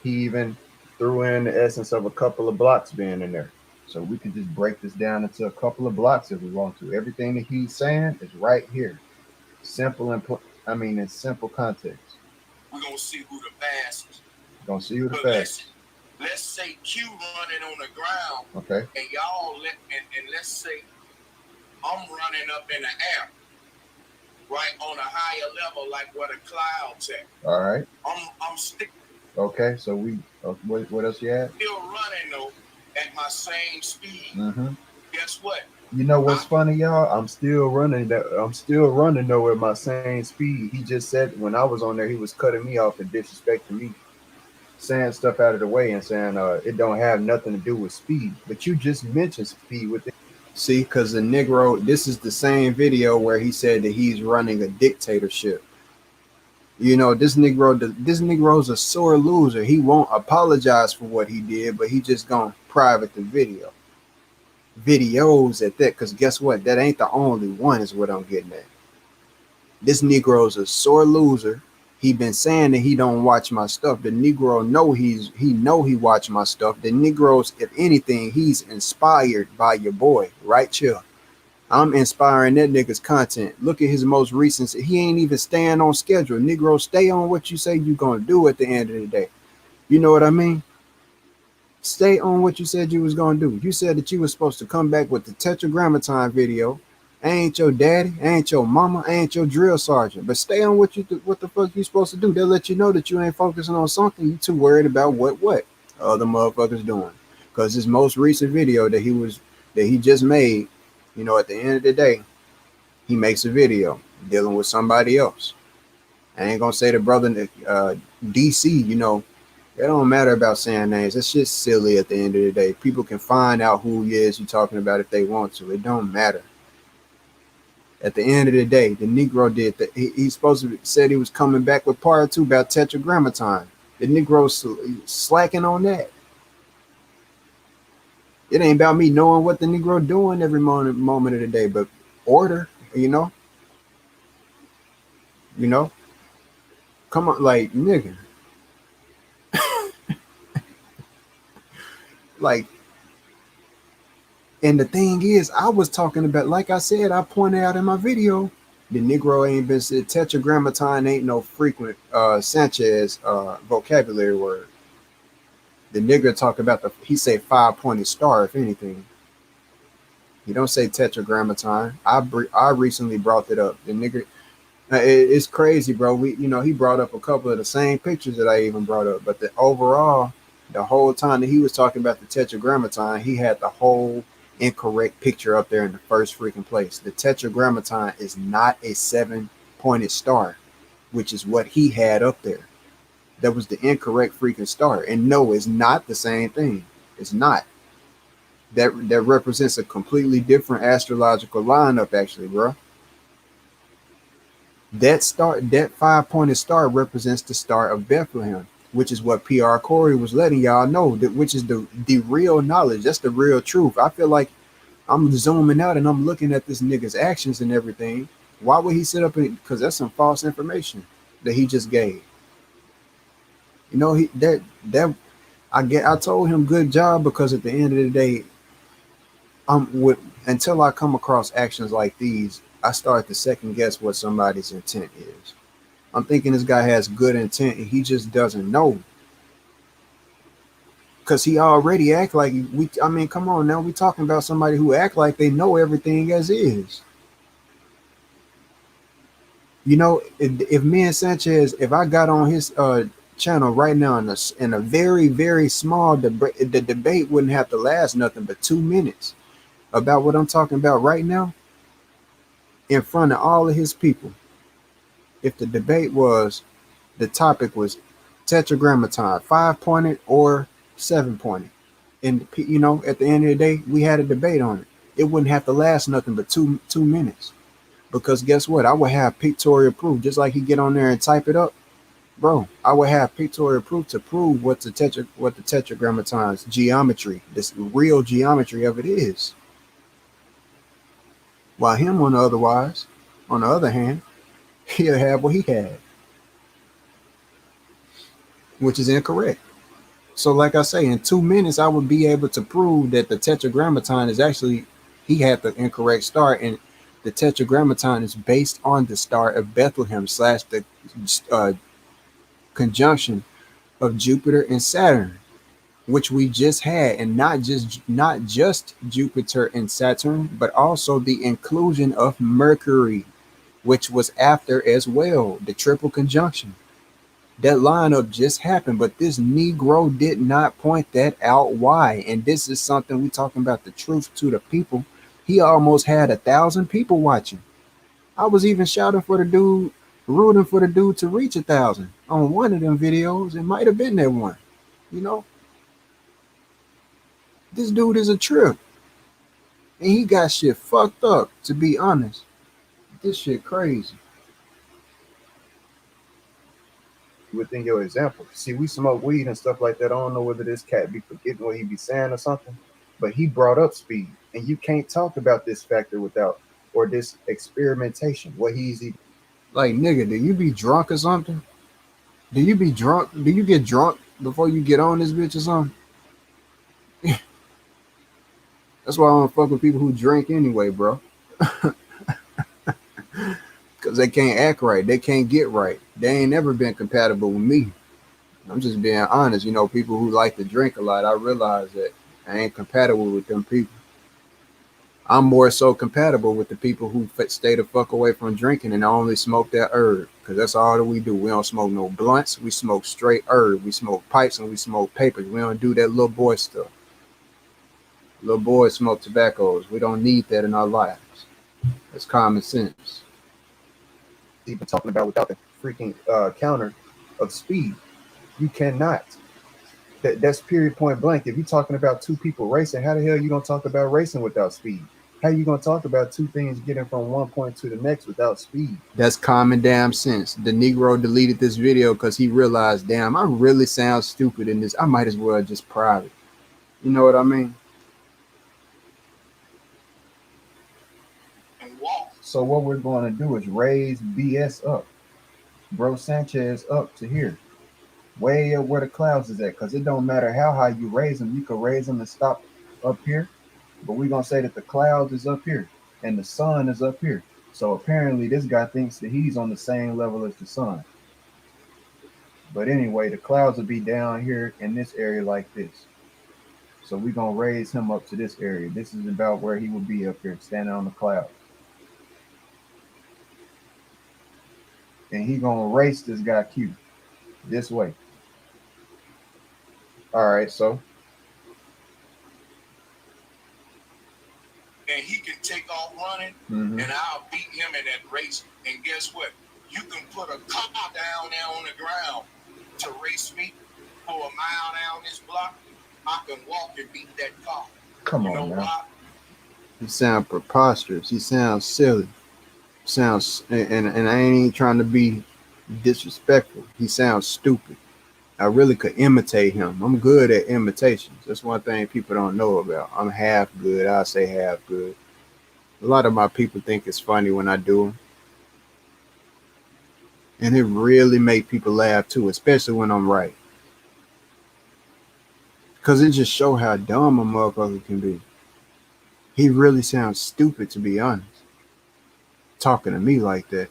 He even threw in the essence of a couple of blocks being in there. So we could just break this down into a couple of blocks if we want to. Everything that he's saying is right here. Simple and in simple context. We're gonna see who the fastest. Gonna see who the But fastest. let's say Q running on the ground, Okay. and y'all and let's say I'm running up in the air, right on a higher level, like where the clouds at. All right. I'm still Okay. So we. What else you had? running though at my same speed. Mm-hmm. Guess what? You know what's funny, y'all? I'm still running though at my same speed. He just said when I was on there, he was cutting me off and disrespecting me, saying stuff out of the way and saying it don't have nothing to do with speed. But you just mentioned speed with it. See, because the Negro, this is the same video where he said that he's running a dictatorship. You know, this Negro's a sore loser. He won't apologize for what he did, but he just gonna private the videos at that. Because guess what? That ain't the only one is what I'm getting at. This Negro's a sore loser. He been saying that he don't watch my stuff. The Negro know he watch my stuff. The Negro's, if anything, he's inspired by your boy, right? Chill. I'm inspiring that nigga's content. Look at his most recent. He ain't even staying on schedule. Negro, stay on what you say you gonna do at the end of the day. You know what I mean? Stay on what you said you was gonna do. You said that you was supposed to come back with the Tetragrammaton video. I ain't your daddy, I ain't your mama, I ain't your drill sergeant. But stay on what the fuck you supposed to do. They'll let you know that you ain't focusing on something. You too worried about what other motherfuckers doing. Because his most recent video that he just made, you know, at the end of the day, he makes a video dealing with somebody else. I ain't gonna say the brother DC, you know, it don't matter about saying names. It's just silly at the end of the day. People can find out who he is you're talking about if they want to. It don't matter. At the end of the day, the Negro did that. He's supposed to said he was coming back with part 2 about Tetragrammaton. The Negro's slacking on that. It ain't about me knowing what the Negro doing every moment of the day, but order, you know. Come on, like nigga. Like, and the thing is, I was talking about, like I said, I pointed out in my video, the Negro ain't been said Tetragrammaton ain't no frequent Sanchez vocabulary word. The nigga talk about he say 5-pointed star, if anything. He don't say Tetragrammaton. I recently brought it up. The nigga, it's crazy, bro. He brought up a couple of the same pictures that I even brought up, but the overall, the whole time that he was talking about the Tetragrammaton, he had the whole incorrect picture up there in the first freaking place. The Tetragrammaton is not a 7-pointed star, which is what he had up there. That was the incorrect freaking star. And no, it's not the same thing. It's not. That represents a completely different astrological lineup, actually, bro. That star, that 5-pointed star, represents the star of Bethlehem, which is what PR Corey was letting y'all know. That which is the real knowledge. That's the real truth. I feel like I'm zooming out and I'm looking at this nigga's actions and everything. Why would he sit up and? Because that's some false information that he just gave. You know, I told him good job, because at the end of the day, until I come across actions like these, I start to second guess what somebody's intent is. I'm thinking this guy has good intent and he just doesn't know. Cause he already act like I mean, come on now, we talking about somebody who act like they know everything as is. You know, if me and Sanchez, if I got on his channel right now in a very, very small debate, the debate wouldn't have to last nothing but 2 minutes about what I'm talking about right now in front of all of his people. If the debate was, the topic was tetragrammaton, 5-pointed or 7-pointed. And you know, at the end of the day, we had a debate on it. It wouldn't have to last nothing but two minutes. Because guess what? I would have pictorial proof, just like he get on there and type it up, bro. I would have pictorial proof to prove what the tetragrammaton's geometry, this real geometry of it is. While him on the other hand, he'll have what he had, which is incorrect. So, like I say, in 2 minutes, I would be able to prove that the tetragrammaton is actually, he had the incorrect star, and the tetragrammaton is based on the star of Bethlehem / the conjunction of Jupiter and Saturn, which we just had, and not just Jupiter and Saturn, but also the inclusion of Mercury, which was after as well, the triple conjunction. That lineup just happened, but this Negro did not point that out. Why? And this is something we talking about, the truth to the people. He almost had 1,000 people watching. I was even shouting for the dude, rooting for the dude to reach 1,000 on one of them videos. It might have been that one. You know, this dude is a trip, and he got shit fucked up. To be honest, this shit crazy. Within your example, see, we smoke weed and stuff like that. I don't know whether this cat be forgetting what he be saying or something, but he brought up speed, and you can't talk about this factor without, or this experimentation. What he's even like, nigga, do you be drunk or something? Do you be drunk? Do you get drunk before you get on this bitch or something? That's why I don't fuck with people who drink anyway, bro. Because they can't act right. They can't get right. They ain't never been compatible with me. I'm just being honest. You know, people who like to drink a lot, I realize that I ain't compatible with them people. I'm more so compatible with the people who stay the fuck away from drinking and only smoke that herb. Because that's all that we do. We don't smoke no blunts. We smoke straight herb. We smoke pipes and we smoke papers. We don't do that little boy stuff. Little boys smoke tobaccos. We don't need that in our lives. It's common sense. Even talking about without the freaking counter of speed, you cannot. That's period point blank. If you're talking about two people racing, how the hell are you gonna talk about racing without speed? How you gonna talk about two things getting from one point to the next without speed? That's common damn sense. The Negro deleted this video because he realized, damn, I really sound stupid in this. I might as well just private. You know what I mean? So what we're going to do is raise BS up, Bro Sanchez up to here, way up where the clouds is at, because it don't matter how high you raise them. You can raise them and stop up here, but we're going to say that the clouds is up here and the sun is up here. So apparently this guy thinks that he's on the same level as the sun. But anyway, the clouds will be down here in this area like this. So we're going to raise him up to this area. This is about where he would be up here, standing on the clouds. And he gonna race this guy Q this way. All right, so. And he can take off running, and I'll beat him in that race. And guess what? You can put a car down there on the ground to race me for a mile down this block, I can walk and beat that car. Come You know on now. why? He sounds preposterous. He sounds silly. Sounds and I ain't even trying to be disrespectful. He sounds stupid. I really could imitate him. I'm good at imitations. That's one thing people don't know about. I'm half good. I say half good. A lot of my people think it's funny when I do them. And it really make people laugh too, especially when I'm right. Because it just show how dumb a motherfucker can be. He really sounds stupid, to be honest, talking to me like that.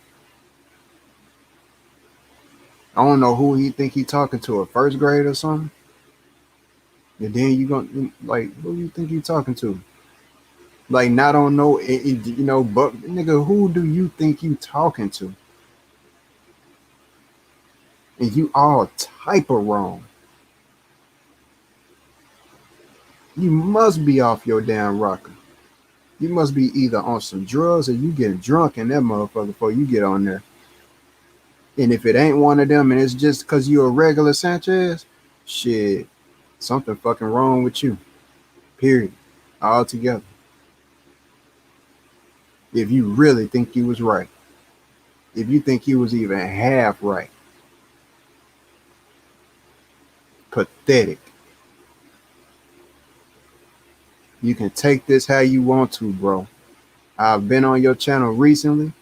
I don't know who he think he talking to, a first grade or something. And then you gonna like, who you think you talking to? Like, not on no, but nigga, who do you think you talking to? And you all type of wrong. You must be off your damn rocker. You must be either on some drugs or you getting drunk in that motherfucker before you get on there. And if it ain't one of them and it's just because you're a regular Sanchez, shit, something fucking wrong with you. Period. Altogether. If you really think you was right. If you think you was even half right. Pathetic. You can take this how you want to, bro. I've been on your channel recently.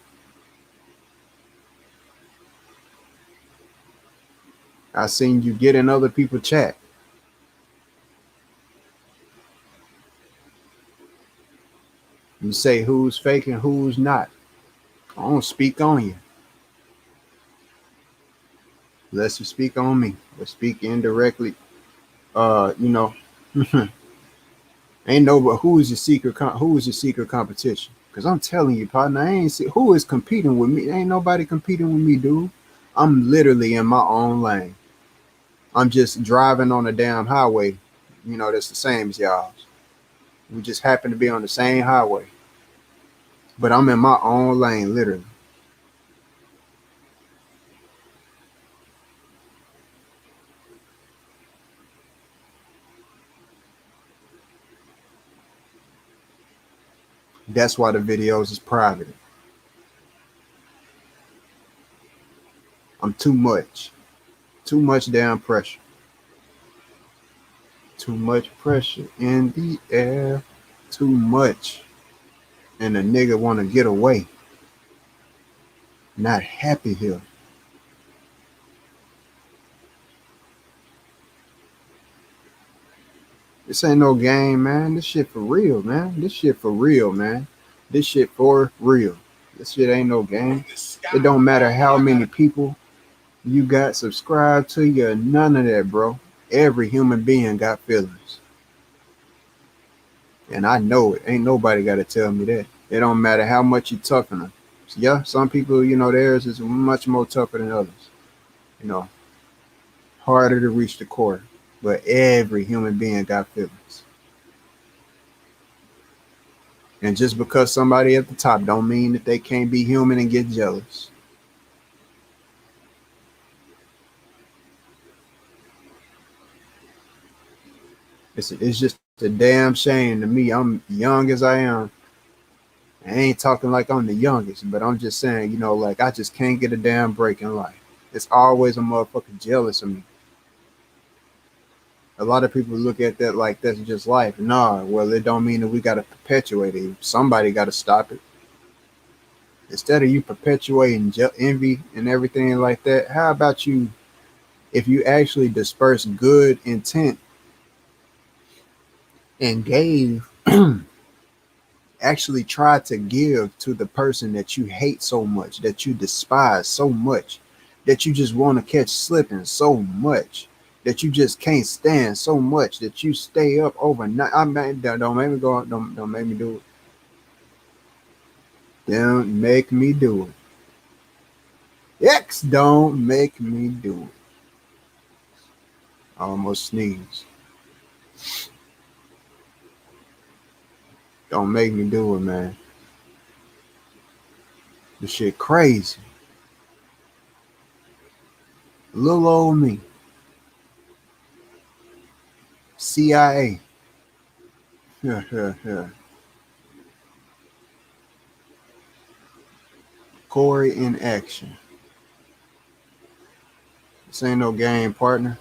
I seen you get in other people's chat. You say who's fake and who's not. I don't speak on you. Unless you speak on me or speak indirectly. You know, ain't no, but who is your secret competition? Because I'm telling you, partner, I ain't see who is competing with me. Ain't nobody competing with me, dude. I'm literally in my own lane. I'm just driving on a damn highway. You know, that's the same as y'all. We just happen to be on the same highway. But I'm in my own lane, literally. That's why the videos is private. I'm too much. Too much damn pressure. Too much pressure in the air. Too much. And the nigga want to get away. Not happy here. This ain't no game, man. This shit for real, man. This shit for real, man. This shit for real. This shit ain't no game. It don't matter how many people you got subscribed to you. None of that, bro. Every human being got feelings. And I know it. Ain't nobody got to tell me that. It don't matter how much you toughen them. Yeah, some people, theirs is much more tougher than others. Harder to reach the core. But every human being got feelings. And just because somebody at the top don't mean that they can't be human and get jealous. It's just a damn shame to me. I'm young as I am. I ain't talking like I'm the youngest, but I'm just saying, like I just can't get a damn break in life. It's always a motherfucker jealous of me. A lot of people look at that like that's just life. Nah, well, it don't mean that we got to perpetuate it. Somebody got to stop it. Instead of you perpetuating envy and everything like that, how about you, if you actually disperse good intent and gave, actually try to give to the person that you hate so much, that you despise so much, that you just want to catch slipping so much, that you just can't stand so much, that you stay up overnight. I mean, don't make me go. Don't make me do it. Don't make me do it. X, don't make me do it. I almost sneezed. Don't make me do it, man. This shit crazy. Little old me. CIA. Yeah. Corey in action. This ain't no game, partner.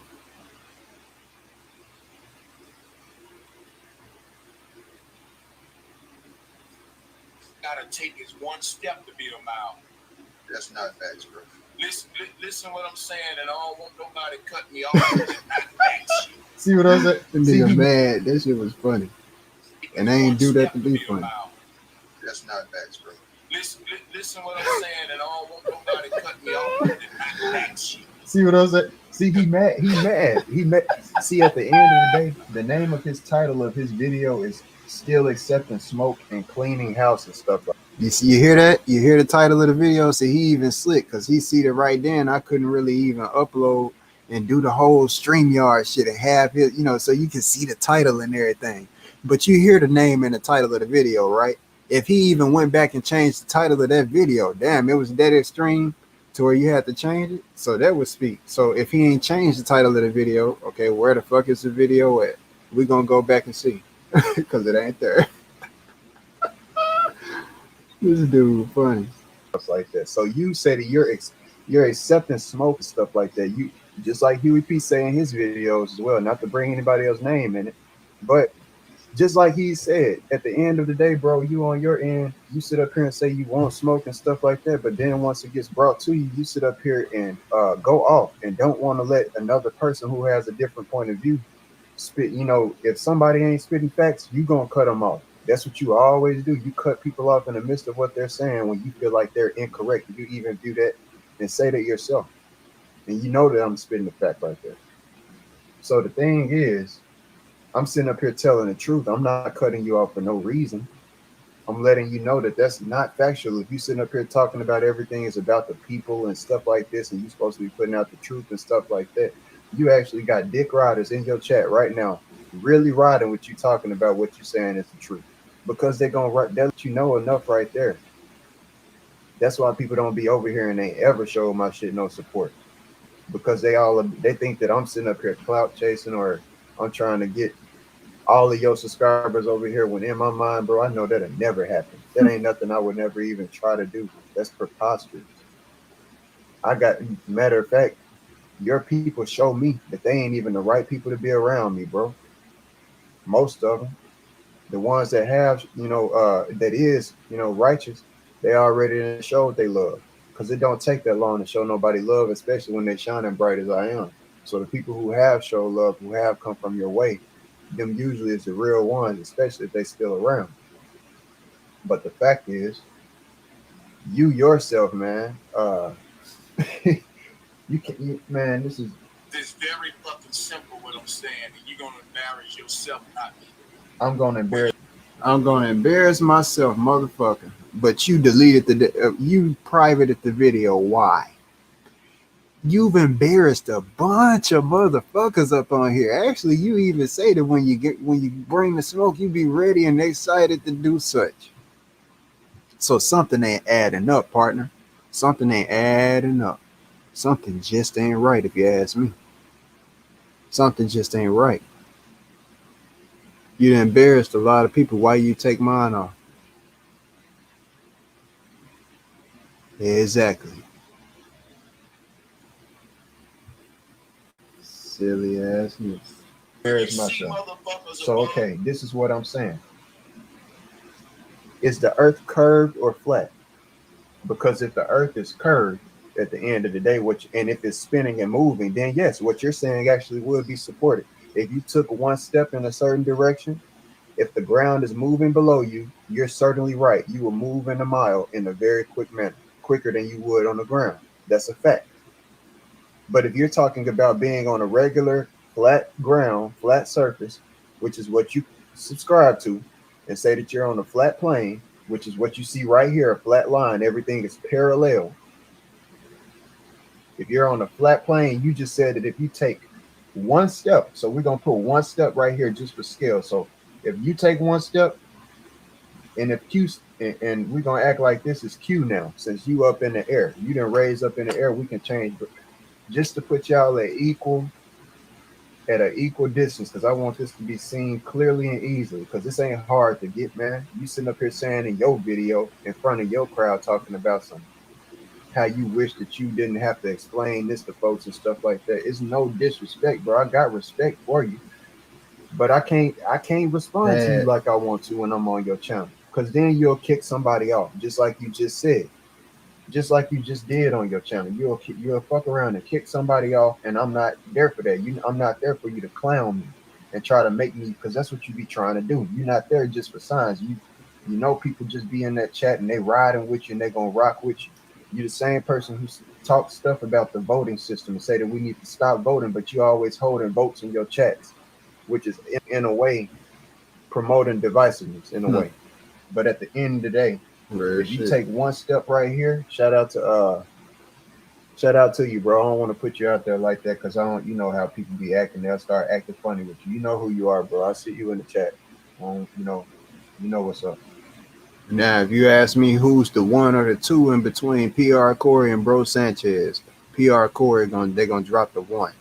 Gotta take is one step to be a mile. That's not facts, bro. Listen what I'm saying, and I don't want nobody cut me off. See what I said? The nigga mad. That shit was funny. And they ain't do that to be funny. That's not facts, bro. Listen what I'm saying, and I don't want nobody cut me off. See what I said? See, he mad. See, at the end of the day, the name of his title of his video is Still Accepting Smoke and Cleaning House and stuff like that. You see, you hear that? You hear the title of the video? See, he even slick because he see that right then. I couldn't really even upload and do the whole StreamYard shit and have it, so you can see the title and everything. But you hear the name and the title of the video, right? If he even went back and changed the title of that video, damn, it was that extreme to where you had to change it. So that would speak. So if he ain't changed the title of the video, okay, where the fuck is the video at? We're going to go back and see because it ain't there. This dude funny. Stuff like that. So you say that you're accepting smoke and stuff like that. You just like Huey P say in his videos as well, not to bring anybody else's name in it, but just like he said, at the end of the day, bro, you on your end, you sit up here and say you won't smoke and stuff like that, but then once it gets brought to you, you sit up here and go off and don't want to let another person who has a different point of view spit. If somebody ain't spitting facts, you gonna cut them off. That's what you always do. You cut people off in the midst of what they're saying when you feel like they're incorrect. You even do that and say that yourself. And you know that I'm spitting the fact right there. So the thing is, I'm sitting up here telling the truth. I'm not cutting you off for no reason. I'm letting you know that that's not factual. If you sitting up here talking about everything is about the people and stuff like this, and you're supposed to be putting out the truth and stuff like that, you actually got dick riders in your chat right now, really riding what you talking about, what you're saying is the truth. Because they're going to let you know enough right there. That's why people don't be over here and they ever show my shit no support. Because they think that I'm sitting up here clout chasing or I'm trying to get all of your subscribers over here, when in my mind, bro, I know that'll never happen. That ain't nothing I would never even try to do. That's preposterous. Matter of fact, your people show me that they ain't even the right people to be around me, bro. Most of them. The ones that have, that is, righteous, they already showed they love. Because it don't take that long to show nobody love, especially when they shining bright as I am. So the people who have shown love, who have come from your way, them usually is the real ones, especially if they still around. But the fact is, you yourself, man, man, this is very fucking simple what I'm saying, and you're gonna embarrass yourself, not me. I'm gonna embarrass myself, motherfucker. But you deleted you privated the video. Why? You've embarrassed a bunch of motherfuckers up on here. Actually, you even say that when you bring the smoke, you be ready and excited to do such. So something ain't adding up, partner. Something ain't adding up. Something just ain't right, if you ask me. Something just ain't right. You embarrassed a lot of people. Why you take mine off? Exactly. Silly ass nigga. embarrass myself. So, okay, this is what I'm saying. Is the earth curved or flat? Because if the earth is curved at the end of the day, and if it's spinning and moving, then yes, what you're saying actually would be supported. If you took one step in a certain direction, if the ground is moving below you, you're certainly right. You will move in a mile in a very quick manner, quicker than you would on the ground. That's a fact. But if you're talking about being on a regular flat ground, flat surface, which is what you subscribe to, and say that you're on a flat plane, which is what you see right here, a flat line, everything is parallel. If you're on a flat plane, you just said that if you take one step, so we're going to put one step right here just for scale. So if you take one step, and if Q, and we're going to act like this is Q now, since you up in the air, you didn't raise up in the air, we can change, but just to put y'all at equal at an equal distance because I want this to be seen clearly and easily because this ain't hard to get, man. You sitting up here saying in your video in front of your crowd talking about some how you wish that you didn't have to explain this to folks and stuff like that. It's no disrespect, bro. I got respect for you, but I can't respond to you like I want to when I'm on your channel because then you'll kick somebody off, just like you just said, just like you just did on your channel. You'll fuck around and kick somebody off, and I'm not there for that. I'm not there for you to clown me and try to make me, because that's what you be trying to do. You're not there just for signs. You know people just be in that chat and they riding with you and they gonna rock with you. You're the same person who talks stuff about the voting system and say that we need to stop voting, but you always holding votes in your chats, which is in a way promoting divisiveness in a way. But at the end of the day, if you take one step right here, shout out to you, bro. I don't want to put you out there like that because I don't, you know how people be acting. They'll start acting funny with you. You know who you are, bro. I see you in the chat. You know what's up. Now, if you ask me who's the one or the two in between PR Corey and Bro Sanchez, PR Corey they're gonna drop the one.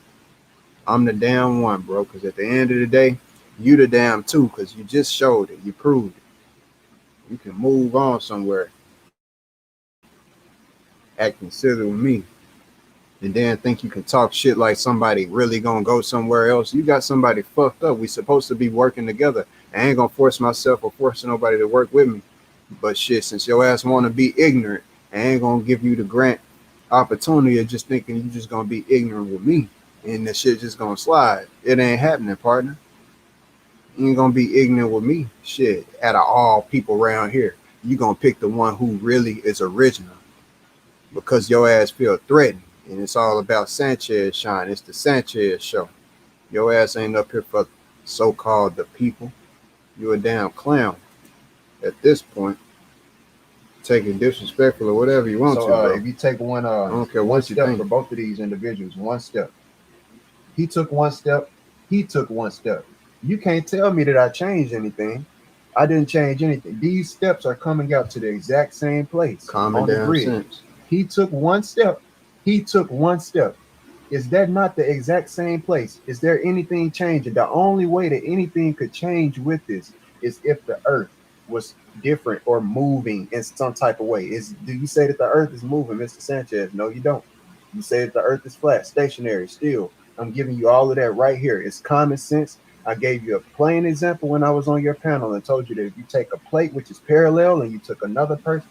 I'm the damn one, bro. Because at the end of the day, you the damn two. Because you just showed it. You proved it. You can move on somewhere, acting silly with me, and then think you can talk shit like somebody really gonna go somewhere else. You got somebody fucked up. We supposed to be working together. I ain't gonna force myself or force nobody to work with me. But shit, since your ass want to be ignorant, I ain't gonna give you the grant opportunity of just thinking you just gonna be ignorant with me and the shit just gonna slide. It ain't happening, partner. You ain't gonna be ignorant with me. Shit, out of all people around here, you gonna pick the one who really is original because your ass feel threatened. And it's all about Sanchez shine. It's the Sanchez show. Your ass ain't up here for so-called the people. You a damn clown at this point. Taking disrespectful or whatever you want to, bro. If you take one, I don't care what you step think. for both of these individuals, one step. He took one step. He took one step. You can't tell me that I changed anything. I didn't change anything. These steps are coming out to the exact same place. Common damn sense. He took one step. He took one step. Is that not the exact same place? Is there anything changing? The only way that anything could change with this is if the earth was different or moving in some type of way. Do you say that the earth is moving, Mr. Sanchez? No, you don't. You say that the earth is flat, stationary, still. I'm giving you all of that right here. It's common sense. I gave you a plain example when I was on your panel and told you that if you take a plate which is parallel and you took another person,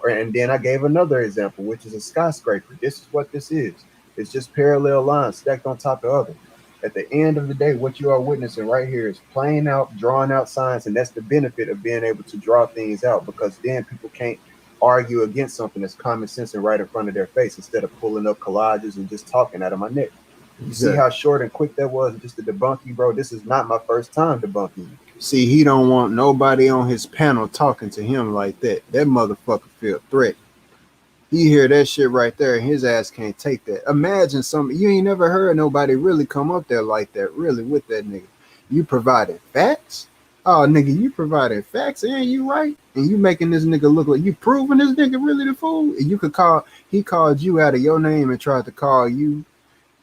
and then I gave another example which is a skyscraper. This is what this is. It's just parallel lines stacked on top of other. At the end of the day, what you are witnessing right here is playing out, drawing out signs, and that's the benefit of being able to draw things out, because then people can't argue against something that's common sense and right in front of their face instead of pulling up collages and just talking out of my neck. You see how short and quick that was just to debunk you, bro? This is not my first time debunking you. See, he don't want nobody on his panel talking to him like that. That motherfucker feel threatened. He hear that shit right there, and his ass can't take that. Imagine something. You ain't never heard nobody really come up there like that, really, with that nigga. You provided facts? Oh, nigga, you provided facts, and you right? And you making this nigga look like you proving this nigga really the fool? And you could he called you out of your name and tried to call you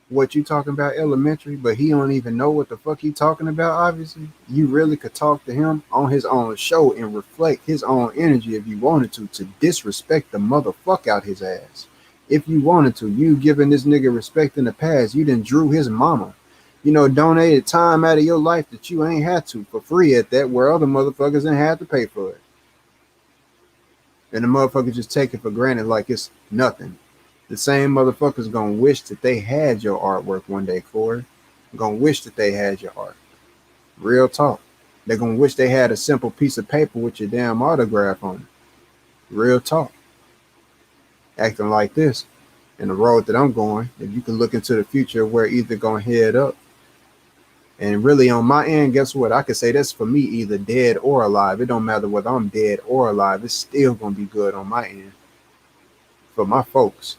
what you talking about elementary, but he don't even know what the fuck he talking about, obviously. You really could talk to him on his own show and reflect his own energy if you wanted to disrespect the motherfuck out his ass. If you wanted to, you giving this nigga respect in the past. You done drew his mama. You know, donated time out of your life that you ain't had to for free at that, where other motherfuckers ain't had to pay for it. And the motherfuckers just take it for granted like it's nothing. The same motherfuckers gonna wish that they had your artwork one day, Corey. Gonna wish that they had your art. Real talk. They're gonna wish they had a simple piece of paper with your damn autograph on it. Real talk. Acting like this. And the road that I'm going, if you can look into the future, we're either gonna head up. And really on my end, guess what? I could say that's for me either dead or alive. It don't matter whether I'm dead or alive. It's still gonna be good on my end. For my folks.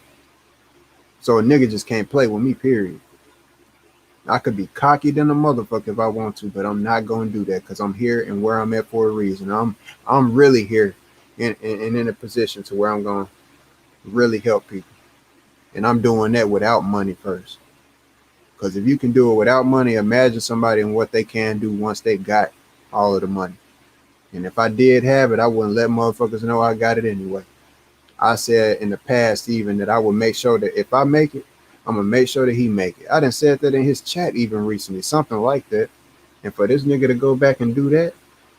So a nigga just can't play with me, period. I could be cocky than a motherfucker if I want to, but I'm not going to do that because I'm here and where I'm at for a reason. I'm really here and in a position to where I'm going to really help people. And I'm doing that without money first. Because if you can do it without money, imagine somebody and what they can do once they got all of the money. And if I did have it, I wouldn't let motherfuckers know I got it anyway. I said in the past even that I would make sure that if I make it, I'm gonna make sure that he make it. I done said that in his chat even recently, something like that. And for this nigga to go back and do that,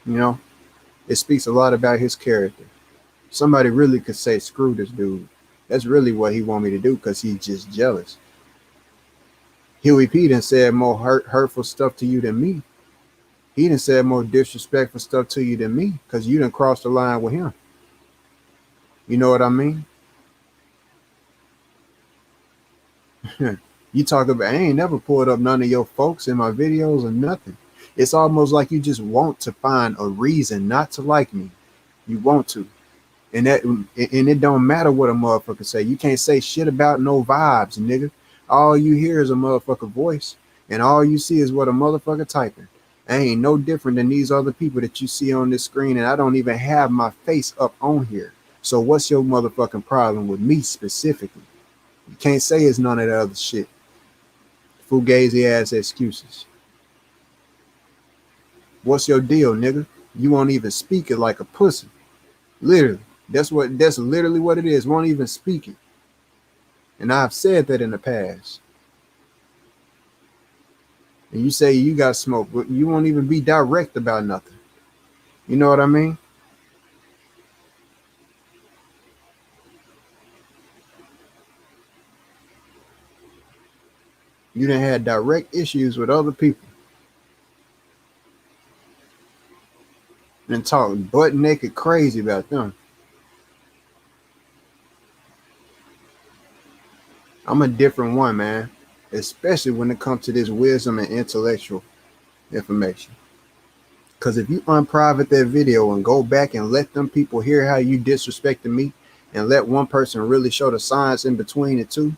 you know, it speaks a lot about his character. Somebody really could say, screw this dude. That's really what he want me to do because he's just jealous. Huey P done said more hurtful stuff to you than me. He done said more disrespectful stuff to you than me because you done crossed the line with him. You know what I mean? You talk about, I ain't never pulled up none of your folks in my videos or nothing. It's almost like you just want to find a reason not to like me. You want to. And it don't matter what a motherfucker say. You can't say shit about no vibes, nigga. All you hear is a motherfucker voice. And all you see is what a motherfucker typing. I ain't no different than these other people that you see on this screen. And I don't even have my face up on here. So what's your motherfucking problem with me specifically? You can't say it's none of that other shit. Fugazi ass excuses. What's your deal, nigga? You won't even speak it like a pussy. Literally. That's literally what it is. Won't even speak it. And I've said that in the past. And you say you got smoke, but you won't even be direct about nothing. You know what I mean? You done had direct issues with other people. And talk butt naked crazy about them. I'm a different one, man. Especially when it comes to this wisdom and intellectual information. Because if you unprivate that video and go back and let them people hear how you disrespected me and let one person really show the science in between the two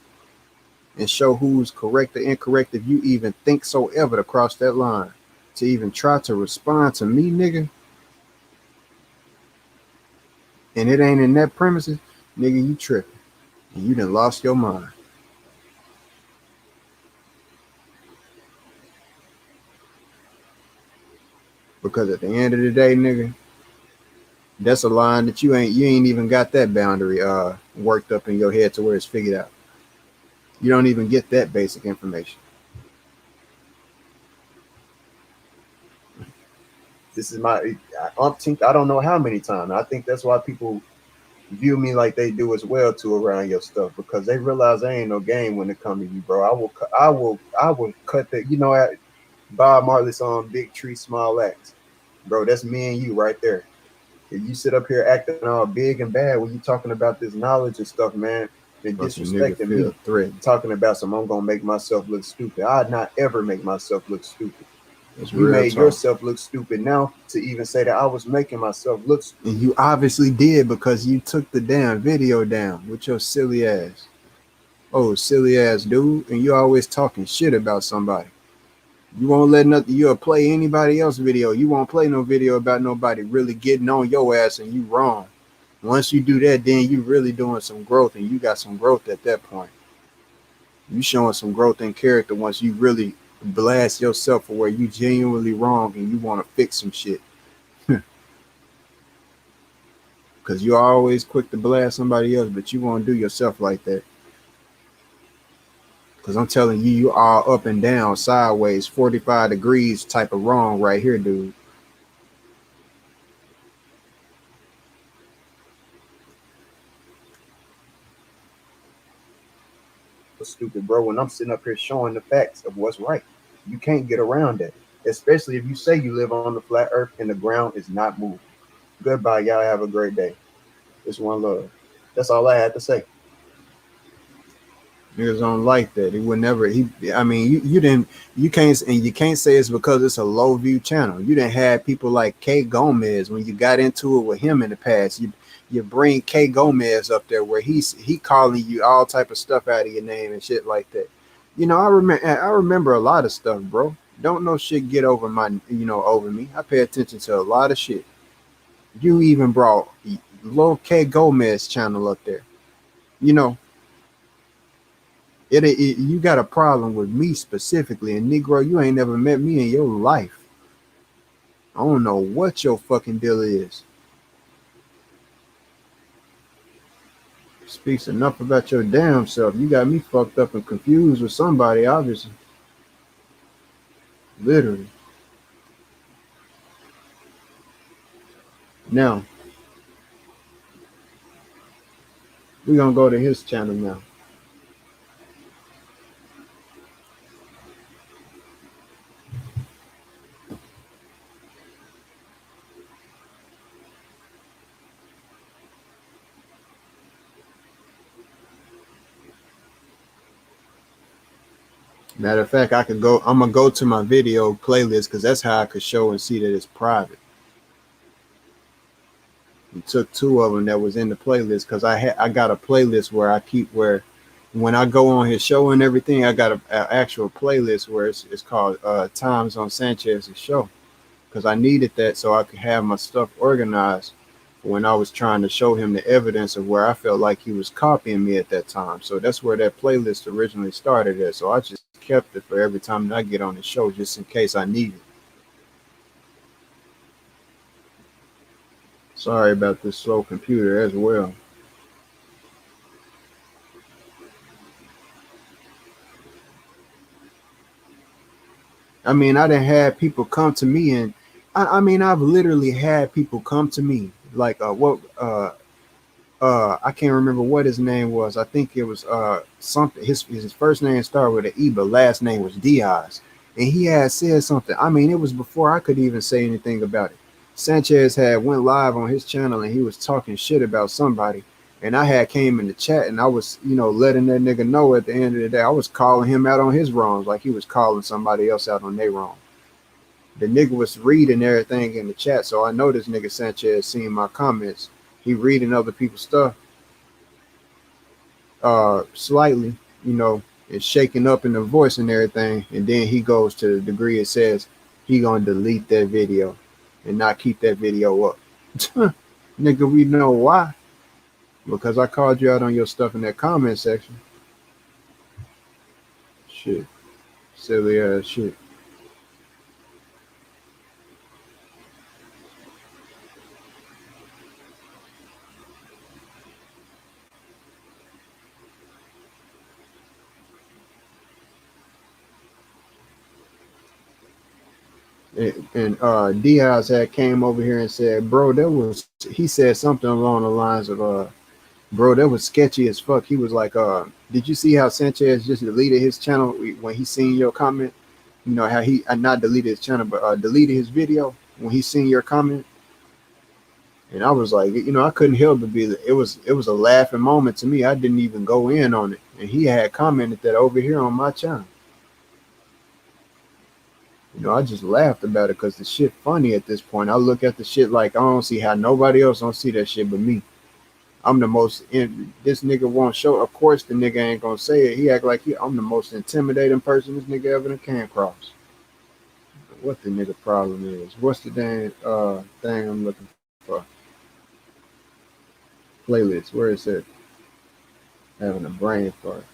and show who's correct or incorrect, if you even think so ever to cross that line, to even try to respond to me, nigga, and it ain't in that premises, nigga, you tripping. And you done lost your mind. Because at the end of the day, nigga, that's a line that you ain't even got that boundary worked up in your head to where it's figured out. You don't even get that basic information. This is my umpteenth, I don't know how many times. I think that's why people view me like they do as well too around your stuff, because they realize there ain't no game when it comes to you, bro. I will cut that. You know, Bob Marley song "Big Tree, Small Axe," bro. That's me and you right there. If you sit up here acting all big and bad when you talking about this knowledge and stuff, man, and disrespecting me, talking about some, I'm gonna make myself look stupid. I'd not ever make myself look stupid. You made yourself look stupid now to even say that I was making myself look stupid. And you obviously did, because you took the damn video down with your silly ass. Oh, silly ass dude. And you always talking shit about somebody. You won't let nothing, you'll play anybody else's video. You won't play no video about nobody really getting on your ass and you wrong. Once you do that, then you really doing some growth, and you got some growth at that point. You showing some growth in character once you really blast yourself for where you genuinely wrong and you want to fix some shit. Because you're always quick to blast somebody else, but you won't do yourself like that. Because I'm telling you, you are up and down, sideways, 45 degrees type of wrong right here, dude. Stupid, bro, when I'm sitting up here showing the facts of what's right. You can't get around that, especially if you say you live on the flat earth and the ground is not moving. Goodbye, y'all. Have a great day. It's one love. That's all I had to say. Niggas don't like that. He would never. You can't say it's because it's a low view channel. You didn't have people like K Gomez when you got into it with him in the past. You bring K Gomez up there where he calling you all type of stuff out of your name and shit like that. You know, I remember a lot of stuff, bro. Don't no shit get over over me. I pay attention to a lot of shit. You even brought Lil K Gomez channel up there. You know, You got a problem with me specifically, and Negro, you ain't never met me in your life. I don't know what your fucking deal is. Speaks enough about your damn self. You got me fucked up and confused with somebody, obviously. Literally. Now, we're gonna go to his channel now. Matter of fact, I'm gonna go to my video playlist because that's how I could show and see that it's private. We took two of them that was in the playlist because I got a playlist where I keep where when I go on his show and everything, I got a actual playlist where it's called Times on Sanchez's Show, because I needed that so I could have my stuff organized when I was trying to show him the evidence of where I felt like he was copying me at that time. So that's where that playlist originally started at. So I just kept it for every time that I get on the show, just in case I need it. Sorry about this slow computer as well. I mean, I done had people come to me, and I mean, I've literally had people come to me like I can't remember what his name was. I think it was something. His first name started with an E, but last name was Diaz, and he had said something. I mean, it was before I could even say anything about it. Sanchez had went live on his channel and he was talking shit about somebody, and I had came in the chat and I was, letting that nigga know at the end of the day I was calling him out on his wrongs like he was calling somebody else out on their wrong. The nigga was reading everything in the chat, so I know this nigga Sanchez seeing my comments. He reading other people's stuff, slightly, and shaking up in the voice and everything, and then he goes to the degree it says he gonna delete that video and not keep that video up. Nigga, we know why. Because I called you out on your stuff in that comment section. Shit. Silly ass shit. And Diaz had came over here and said, bro, he said something along the lines of bro, that was sketchy as fuck. He was like, did you see how Sanchez just deleted his channel when he seen your comment? You know how he not deleted his channel, but deleted his video when he seen your comment. And I was like, I couldn't help but be. It was a laughing moment to me. I didn't even go in on it, and he had commented that over here on my channel. I just laughed about it because the shit funny at this point. I look at the shit like I don't see how nobody else don't see that shit but me. I'm the most. This nigga won't show. Of course, the nigga ain't gonna say it. He act like I'm the most intimidating person this nigga ever came across. What the nigga problem is? What's the damn thing I'm looking for? Playlist. Where is it? Having a brain fart.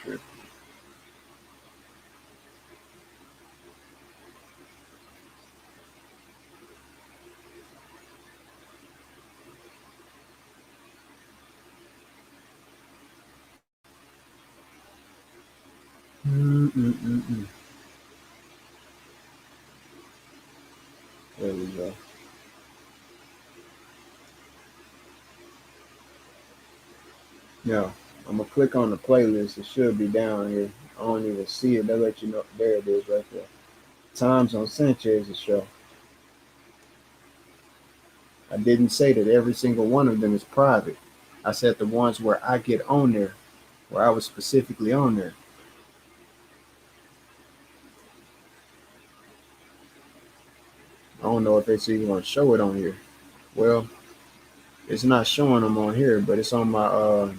Sure. There we go. Now, I'm gonna click on the playlist. It should be down here. I don't even see it. They'll let you know. There it is right there. Times on Sanchez's show. I didn't say that every single one of them is private. I said the ones where I get on there, where I was specifically on there. I don't know if it's even gonna show it on here. Well, it's not showing them on here, but it's on my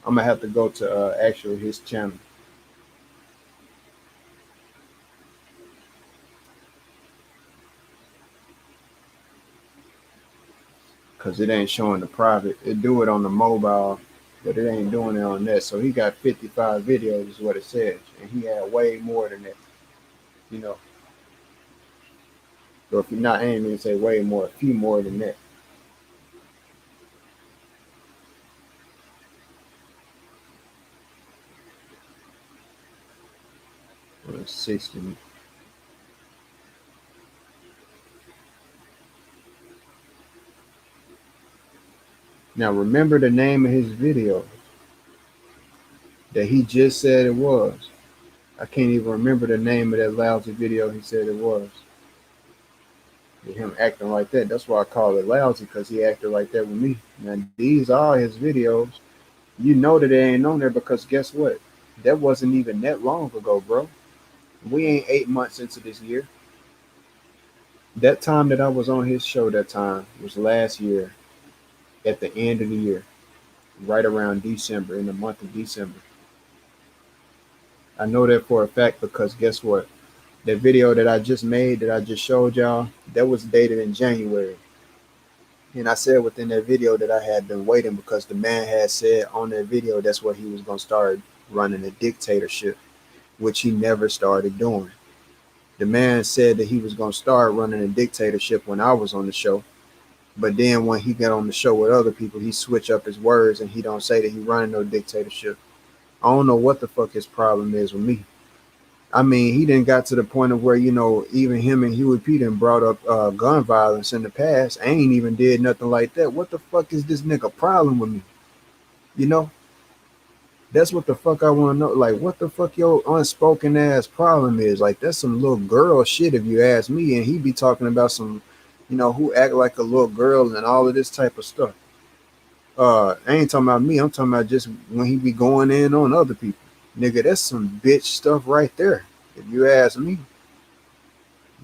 I'm gonna have to go to actually his channel. Cause it ain't showing the private. It do it on the mobile, but it ain't doing it on that. So he got 55 videos is what it says. And he had way more than that, you know. So if you're not aiming to say way more, a few more than that. 60. Now remember the name of his video that he just said it was. I can't even remember the name of that lousy video he said it was. With him acting like that. That's why I call it lousy, because he acted like that with me. Now these are his videos. You know that they ain't on there because guess what? That wasn't even that long ago, bro. We ain't 8 months into this year. That time that I was on his show that time was last year at the end of the year, right around December, in the month of December. I know that for a fact because guess what? That video that I just made, that I just showed y'all, that was dated in January. And I said within that video that I had been waiting because the man had said on that video that's what he was going to start running a dictatorship, which he never started doing. The man said that he was going to start running a dictatorship when I was on the show. But then when he got on the show with other people, he switch up his words and he don't say that he running no dictatorship. I don't know what the fuck his problem is with me. I mean, he didn't got to the point of where, you know, even him and Huey P done brought up gun violence in the past. I ain't even did nothing like that. What the fuck is this nigga problem with me? You know? That's what the fuck I want to know. Like, what the fuck your unspoken ass problem is? Like, that's some little girl shit if you ask me. And he be talking about some, you know, who act like a little girl and all of this type of stuff. I ain't talking about me. I'm talking about just when he be going in on other people. Nigga, that's some bitch stuff right there. If you ask me,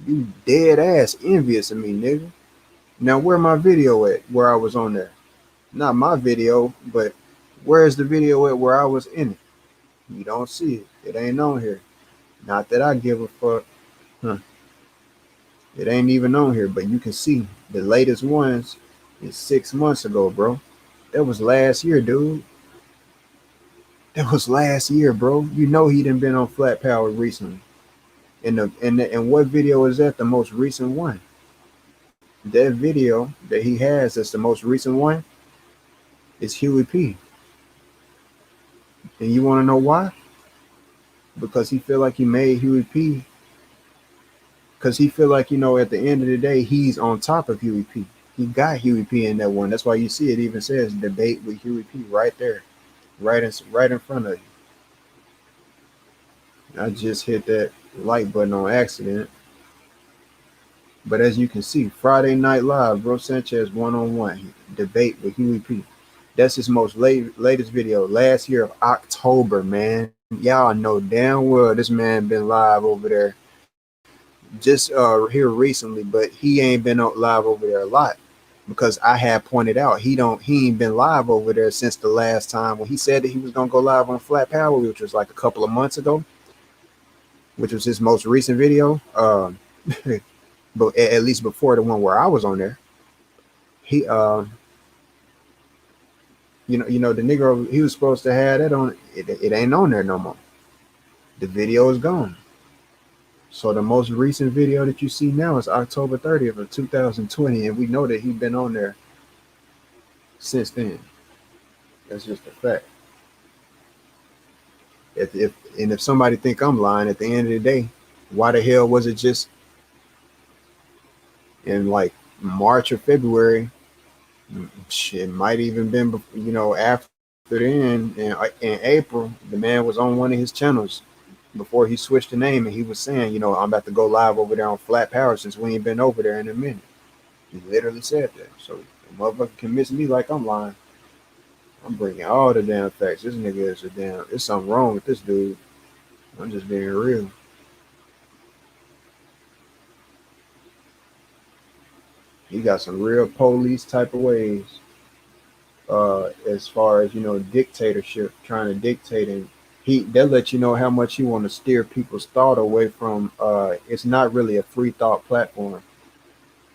you dead ass envious of me, nigga. Now, where my video at? Where I was on there? Not my video, but where's the video at where I was in it? You don't see it. It ain't on here. Not that I give a fuck. Huh. It ain't even on here, but you can see the latest ones is 6 months ago, bro. That was last year, dude. That was last year, bro. You know he done been on Flat Power recently. And what video is that? The most recent one. That video that he has that's the most recent one is Huey P. And you want to know why? Because he feel like he made Huey P. Because he feel like, you know, at the end of the day, he's on top of Huey P. He got Huey P in that one. That's why you see it even says debate with Huey P right there, right in front of you. I just hit that like button on accident. But as you can see, Friday Night Live, Bro Sanchez one-on-one debate with Huey P. That's his most latest video, last year of October, man. Y'all know damn well this man been live over there just here recently, but he ain't been live over there a lot because I had pointed out he ain't been live over there since the last time when he said that he was gonna go live on Flat Power, which was like a couple of months ago, which was his most recent video. But at least before the one where I was on there, he you know the nigga he was supposed to have that on it ain't on there no more. The video is gone. So the most recent video that you see now is October 30th of 2020, and we know that he's been on there since then. That's just a fact. If somebody think I'm lying, at the end of the day, why the hell was it just in like March or February? Shit, might even been, you know, after then in April, the man was on one of his channels before he switched the name, and he was saying, you know, I'm about to go live over there on Flat Power since we ain't been over there in a minute. He literally said that. So the motherfucker can miss me like I'm lying. I'm bringing all the damn facts. This nigga is there's something wrong with this dude. I'm just being real. He got some real police type of ways. as far as dictatorship, trying to dictate, and they'll let you know how much you want to steer people's thought away from. It's not really a free thought platform.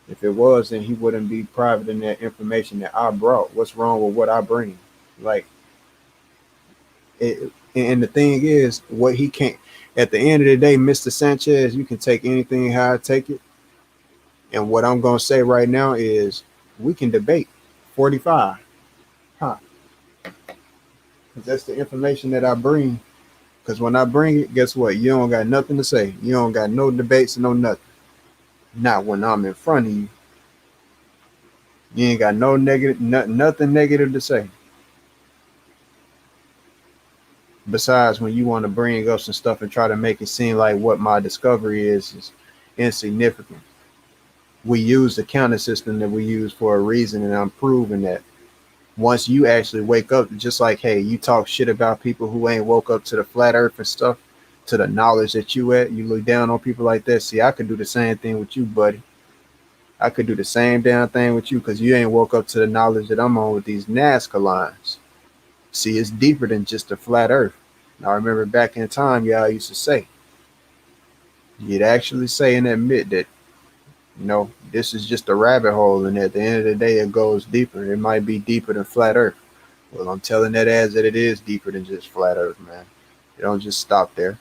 If it was, then he wouldn't be private in that information that I brought. What's wrong with what I bring? Like, and the thing is, what he can't. At the end of the day, Mr. Sanchez, you can take anything how I take it. And what I'm gonna say right now is, we can debate 45, huh? Because that's the information that I bring. Because when I bring it, guess what? You don't got nothing to say. You don't got no debates, no nothing. Not when I'm in front of you. You ain't got no negative, nothing negative to say. Besides, when you want to bring up some stuff and try to make it seem like what my discovery is insignificant. We use the counter system that we use for a reason, and I'm proving that once you actually wake up, just like, hey, you talk shit about people who ain't woke up to the flat earth and stuff, to the knowledge that you look down on people like that. See, I could do the same thing with you, buddy. I could do the same damn thing with you because you ain't woke up to the knowledge that I'm on with these Nazca lines. See, it's deeper than just a flat earth. Now, I remember back in time, y'all used to say, you'd actually say and admit that, this is just a rabbit hole, and at the end of the day, it goes deeper. It might be deeper than flat earth. Well, I'm telling that as that it is deeper than just flat earth, man. It don't just stop there.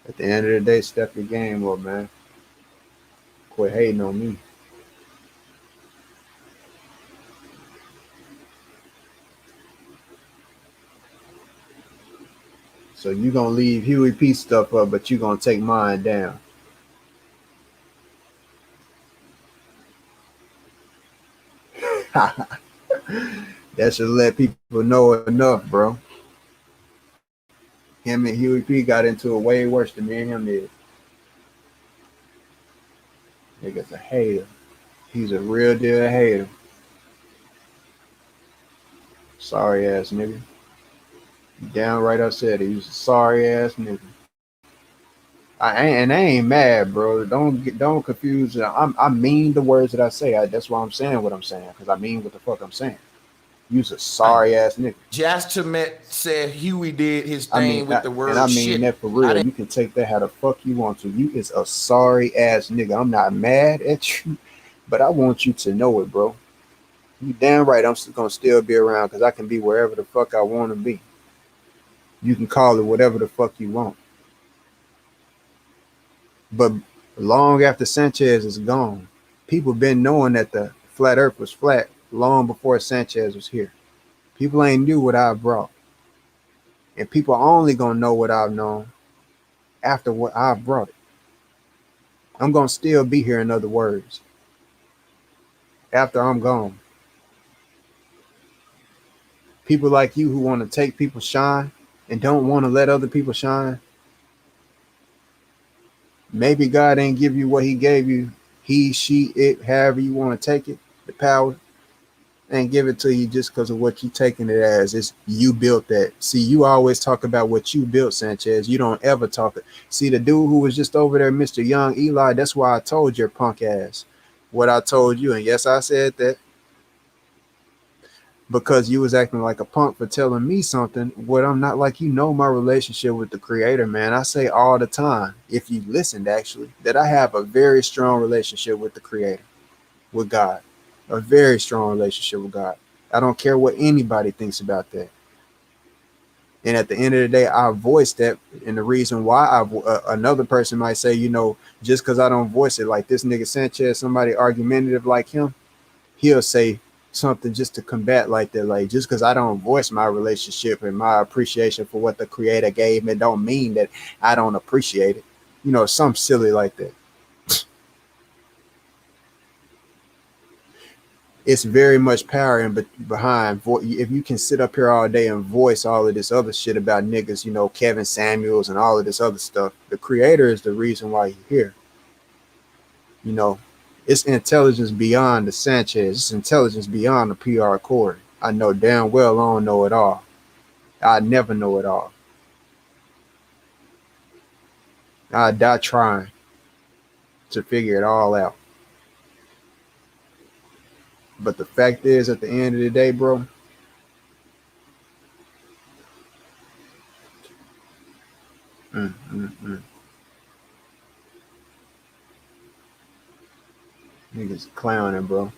At the end of the day, step your game up, man. Quit hating on me. So you gonna leave Huey P stuff up, but you gonna take mine down. That should let people know enough, bro. Him and Huey P got into it way worse than me and him did. Nigga's a hater. He's a real deal hater. Sorry ass nigga. Downright I said it. He's a sorry ass nigga. I ain't mad, bro. Don't confuse it. I mean the words that I say. That's why I'm saying what I'm saying, because I mean what the fuck I'm saying. You's a sorry ass nigga. Jastamet said Huey did his thing with the word and I mean shit. that for real. You can take that how the fuck you want to. You is a sorry ass nigga. I'm not mad at you, but I want you to know it, bro. You damn right I'm gonna still be around because I can be wherever the fuck I want to be. You can call it whatever the fuck you want. But long after Sanchez is gone, people been knowing that the flat earth was flat long before Sanchez was here. People ain't knew what I brought. And people only gonna know what I've known after what I've brought it. I'm gonna still be here, in other words, after I'm gone. People like you who want to take people's shine and don't want to let other people shine. Maybe God ain't give you what he gave you. He, she, it, however you want to take it, the power, and give it to you just because of what you taking it as. It's you built that. See, you always talk about what you built, Sanchez. You don't ever talk. See, the dude who was just over there, Mr. Young Eli, that's why I told your punk ass what I told you. And yes, I said that because you was acting like a punk for telling me something. What I'm not like, my relationship with the creator, man. I say all the time, if you listened actually, that I have a very strong relationship with the creator, with God. A very strong relationship with God. I don't care what anybody thinks about that. And at the end of the day, I voice that. And the reason why another person might say, just because I don't voice it, like this nigga Sanchez, somebody argumentative like him, he'll say something just to combat like that. Like, just because I don't voice my relationship and my appreciation for what the creator gave me, don't mean that I don't appreciate it. Something silly like that. It's very much power behind. If you can sit up here all day and voice all of this other shit about niggas, Kevin Samuels and all of this other stuff, the creator is the reason why you're here. It's intelligence beyond the Sanchez. It's intelligence beyond the PR Corey. I know damn well I don't know it all. I never know it all. I die trying to figure it all out. But the fact is, at the end of the day, bro, mm, mm, mm. Niggas clowning, bro.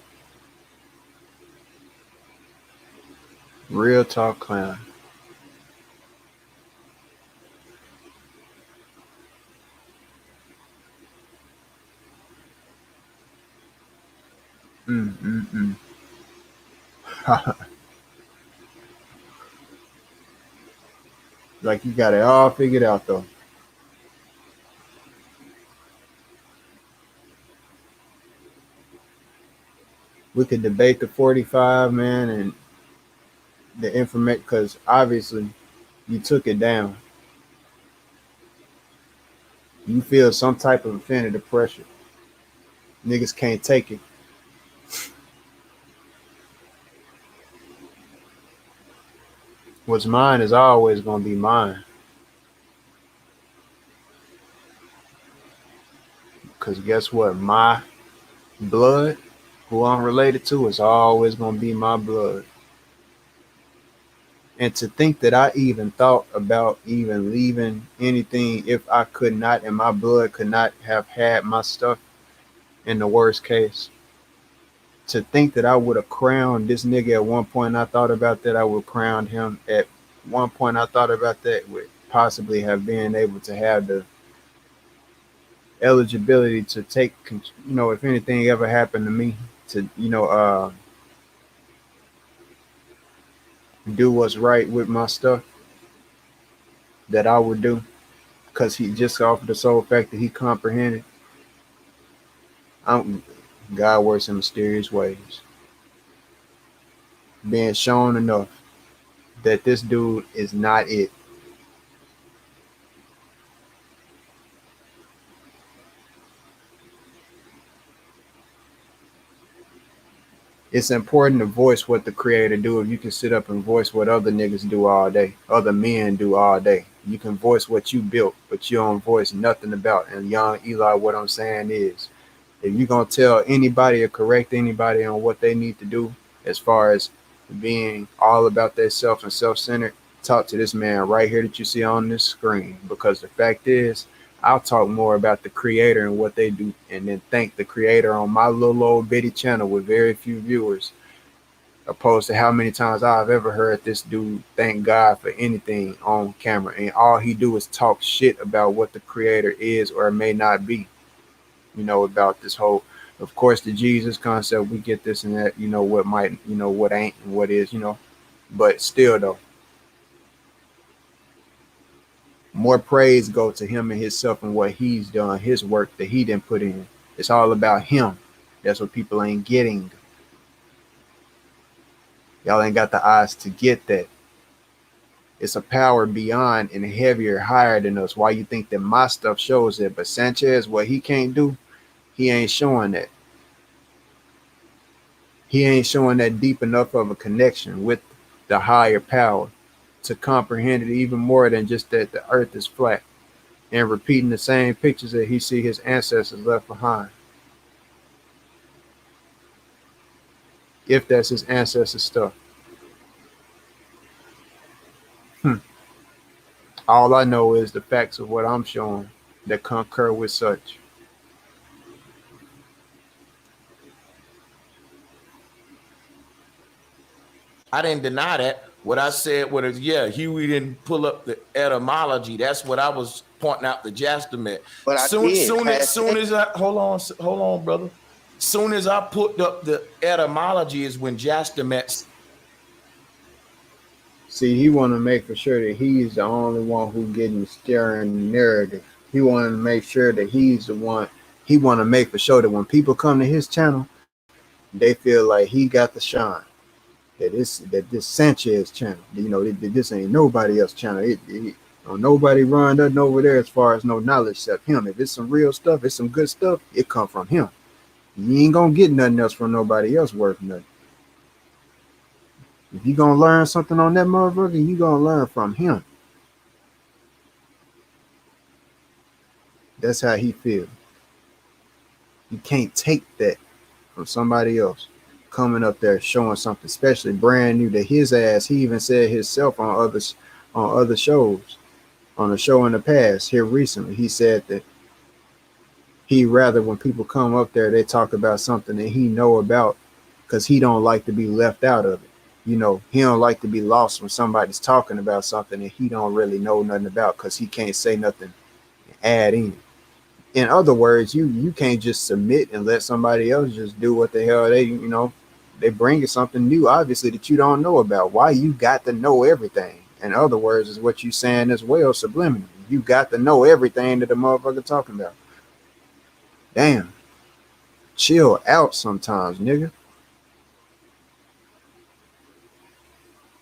Real talk clown. Mm, mm, mm. Like you got it all figured out, though. We could debate the 45, man, and the information, because obviously you took it down. You feel some type of offended pressure. Niggas can't take it. What's mine is always gonna be mine. Cause guess what? My blood, who I'm related to, is always gonna be my blood. And to think that I even thought about even leaving anything if I could not and my blood could not have had my stuff in the worst case. To think that I would have crowned this nigga at one point, I thought about that. I would crown him at one point. I thought about that would possibly have been able to have the eligibility to take, if anything ever happened to me, to, do what's right with my stuff, that I would do. Because he just off the sole fact that he comprehended. God works in mysterious ways. Being shown enough that this dude is not it. It's important to voice what the creator do. If you can sit up and voice what other niggas do all day, other men do all day. You can voice what you built, but you don't voice nothing about. And young Eli, what I'm saying is, if you're gonna tell anybody or correct anybody on what they need to do as far as being all about themselves and self-centered, talk to this man right here that you see on this screen. Because the fact is, I'll talk more about the creator and what they do, and then thank the creator on my little old bitty channel with very few viewers, opposed to how many times I've ever heard this dude thank God for anything on camera. And all he do is talk shit about what the creator is or may not be, about this whole, of course, the Jesus concept. We get this and that, what might, what ain't and what is, but still though, more praise go to him and himself and what he's done, his work that he didn't put in. It's all about him. That's what people ain't getting. Y'all ain't got the eyes to get that. It's a power beyond and heavier, higher than us. Why you think that my stuff shows it, but Sanchez, what he can't do, he ain't showing that. He ain't showing that deep enough of a connection with the higher power to comprehend it even more than just that the earth is flat, and repeating the same pictures that he see his ancestors left behind. If that's his ancestors' stuff. All I know is the facts of what I'm showing that concur with such. I didn't deny that. What I said was, yeah, Huey didn't pull up the etymology. That's what I was pointing out the Jastamet. But I did. Soon as I hold on, brother. Soon as I put up the etymology is when Jastamet. See, he want to make for sure that he's the only one who getting steering the narrative. He want to make sure that he's the one. He want to make for sure that when people come to his channel, they feel like he got the shine. That this Sanchez channel, this ain't nobody else channel. Nobody run nothing over there as far as no knowledge except him. If it's some real stuff, it's some good stuff, it come from him. You ain't gonna get nothing else from nobody else worth nothing. If you gonna learn something on that motherfucker, you gonna learn from him. That's how he feels. You can't take that from somebody else. coming up there showing something, especially brand new to his ass. He even said himself on other shows, on a show in the past here recently, he said that he rather when people come up there, they talk about something that he know about because he don't like to be left out of it. You know, he don't like to be lost when somebody's talking about something that he don't really know nothing about because he can't say nothing and add in other words, you can't just submit and let somebody else just do what the hell they bring you something new, obviously, that you don't know about. Why you got to know everything? In other words, is what you saying as well, subliminally. You got to know everything that the motherfucker talking about. Damn. Chill out sometimes, nigga.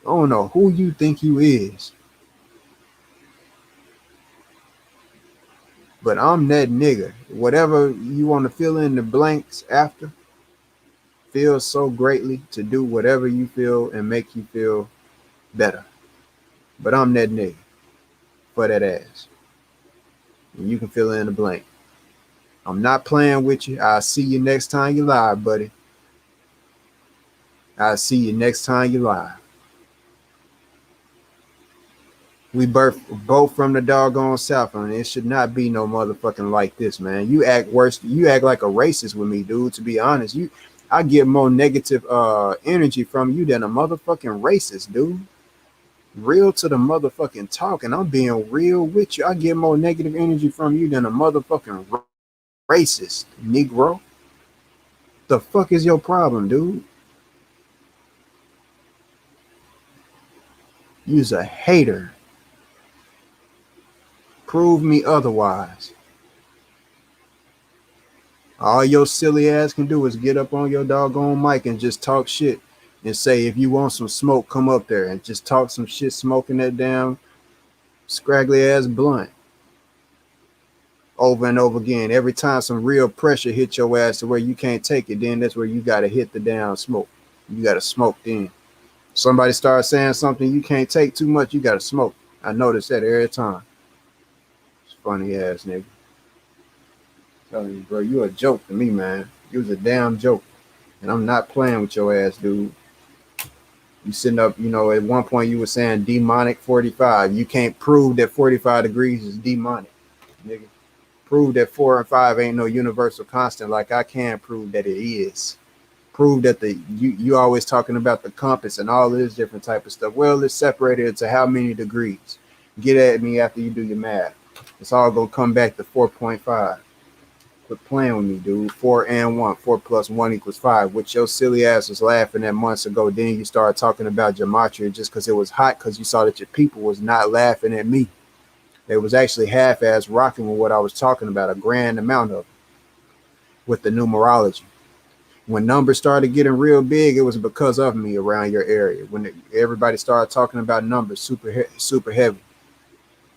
I don't know who you think you is, but I'm that nigga. Whatever you want to fill in the blanks after, feels so greatly to do whatever you feel and make you feel better. But I'm that nigga for that ass. And you can fill in the blank. I'm not playing with you. I'll see you next time you live, buddy. I'll see you next time you live. We both from the doggone South, and it should not be no motherfucking like this, man. You act worse. You act like a racist with me, dude. To be honest, I get more negative energy from you than a motherfucking racist, dude. Real to the motherfucking talk, and I'm being real with you. I get more negative energy from you than a motherfucking racist, Negro. The fuck is your problem, dude? You's a hater. Prove me otherwise. All your silly ass can do is get up on your doggone mic and just talk shit and say, if you want some smoke, come up there and just talk some shit, smoking that damn scraggly ass blunt over and over again. Every time some real pressure hit your ass to where you can't take it, then that's where you got to hit the damn smoke. You got to smoke then. Somebody starts saying something you can't take too much, you got to smoke. I notice that every time. It's funny ass nigga. Telling you, bro, you a joke to me, man. You was a damn joke. And I'm not playing with your ass, dude. You sitting up, at one point you were saying demonic 45. You can't prove that 45 degrees is demonic, nigga. Prove that 4 and 5 ain't no universal constant like I can prove that it is. Prove that you always talking about the compass and all this different type of stuff. Well, it's separated into how many degrees. Get at me after you do your math. It's all gonna come back to 4.5. Quit playing with me, dude. 4 and 1. 4 plus 1 equals 5. Which your silly ass was laughing at months ago. Then you started talking about gematria just because it was hot, because you saw that your people was not laughing at me. They was actually half-ass rocking with what I was talking about, a grand amount of it, with the numerology. When numbers started getting real big, it was because of me around your area. When everybody started talking about numbers super heavy.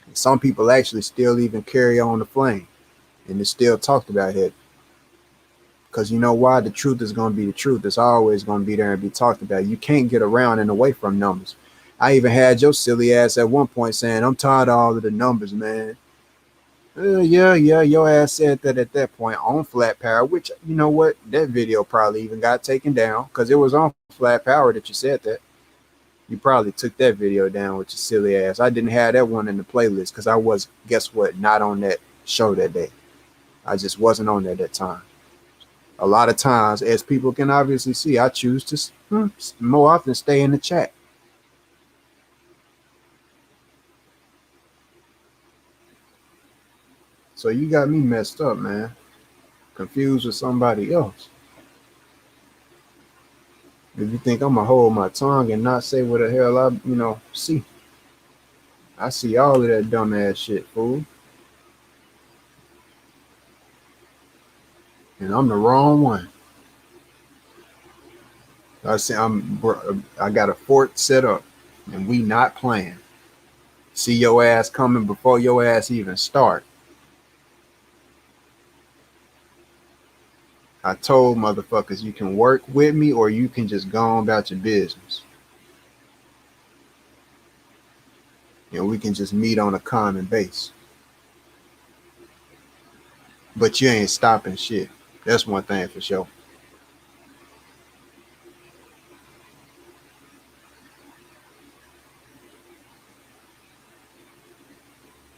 And some people actually still even carry on the flame. And it's still talked about here. Because you know why? The truth is going to be the truth. It's always going to be there and be talked about. You can't get around and away from numbers. I even had your silly ass at one point saying, I'm tired of all of the numbers, man. Yeah, your ass said that at that point on Flat Power, which, you know what? That video probably even got taken down because it was on Flat Power that you said that. You probably took that video down with your silly ass. I didn't have that one in the playlist because I was, guess what, not on that show that day. I just wasn't on there that time. A lot of times, as people can obviously see, I choose to more often stay in the chat. So you got me messed up, man. Confused with somebody else. If you think I'm gonna hold my tongue and not say what the hell I, see. I see all of that dumbass shit, fool. And I'm the wrong one. I got a fort set up, and we not playing. See your ass coming before your ass even start. I told motherfuckers you can work with me or you can just go on about your business. And we can just meet on a common base. But you ain't stopping shit. That's one thing for sure.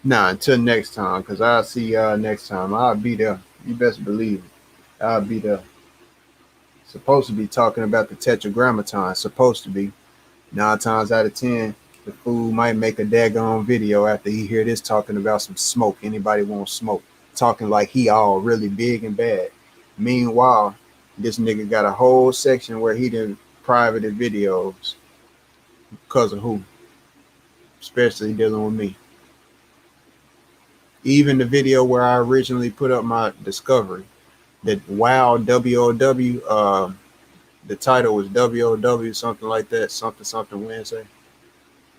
Nah, until next time, because I'll see y'all next time. I'll be there. You best believe it. I'll be there. Supposed to be talking about the tetragrammaton. Supposed to be. 9 times out of 10, the fool might make a daggone video after he hear this talking about some smoke. Anybody want smoke? Talking like he all really big and bad. Meanwhile, this nigga got a whole section where he did private videos. Because of who? Especially dealing with me. Even the video where I originally put up my discovery, that wow WOW, the title was WOW, something like that, something Wednesday.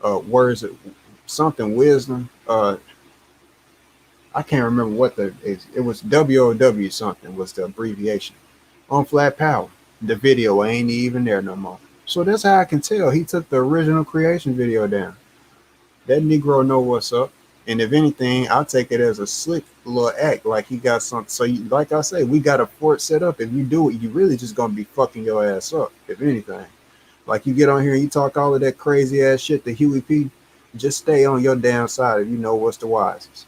Words something wisdom. I can't remember what it was. WOW something was the abbreviation on Flat Power. The video ain't even there no more. So that's how I can tell he took the original creation video down. That Negro know what's up. And if anything, I'll take it as a slick little act, like he got something. So, like I say, we got a fort set up. If you do it, you really just gonna be fucking your ass up. If anything, like you get on here and you talk all of that crazy ass shit to Huey P, just stay on your damn side if you know what's the wisest.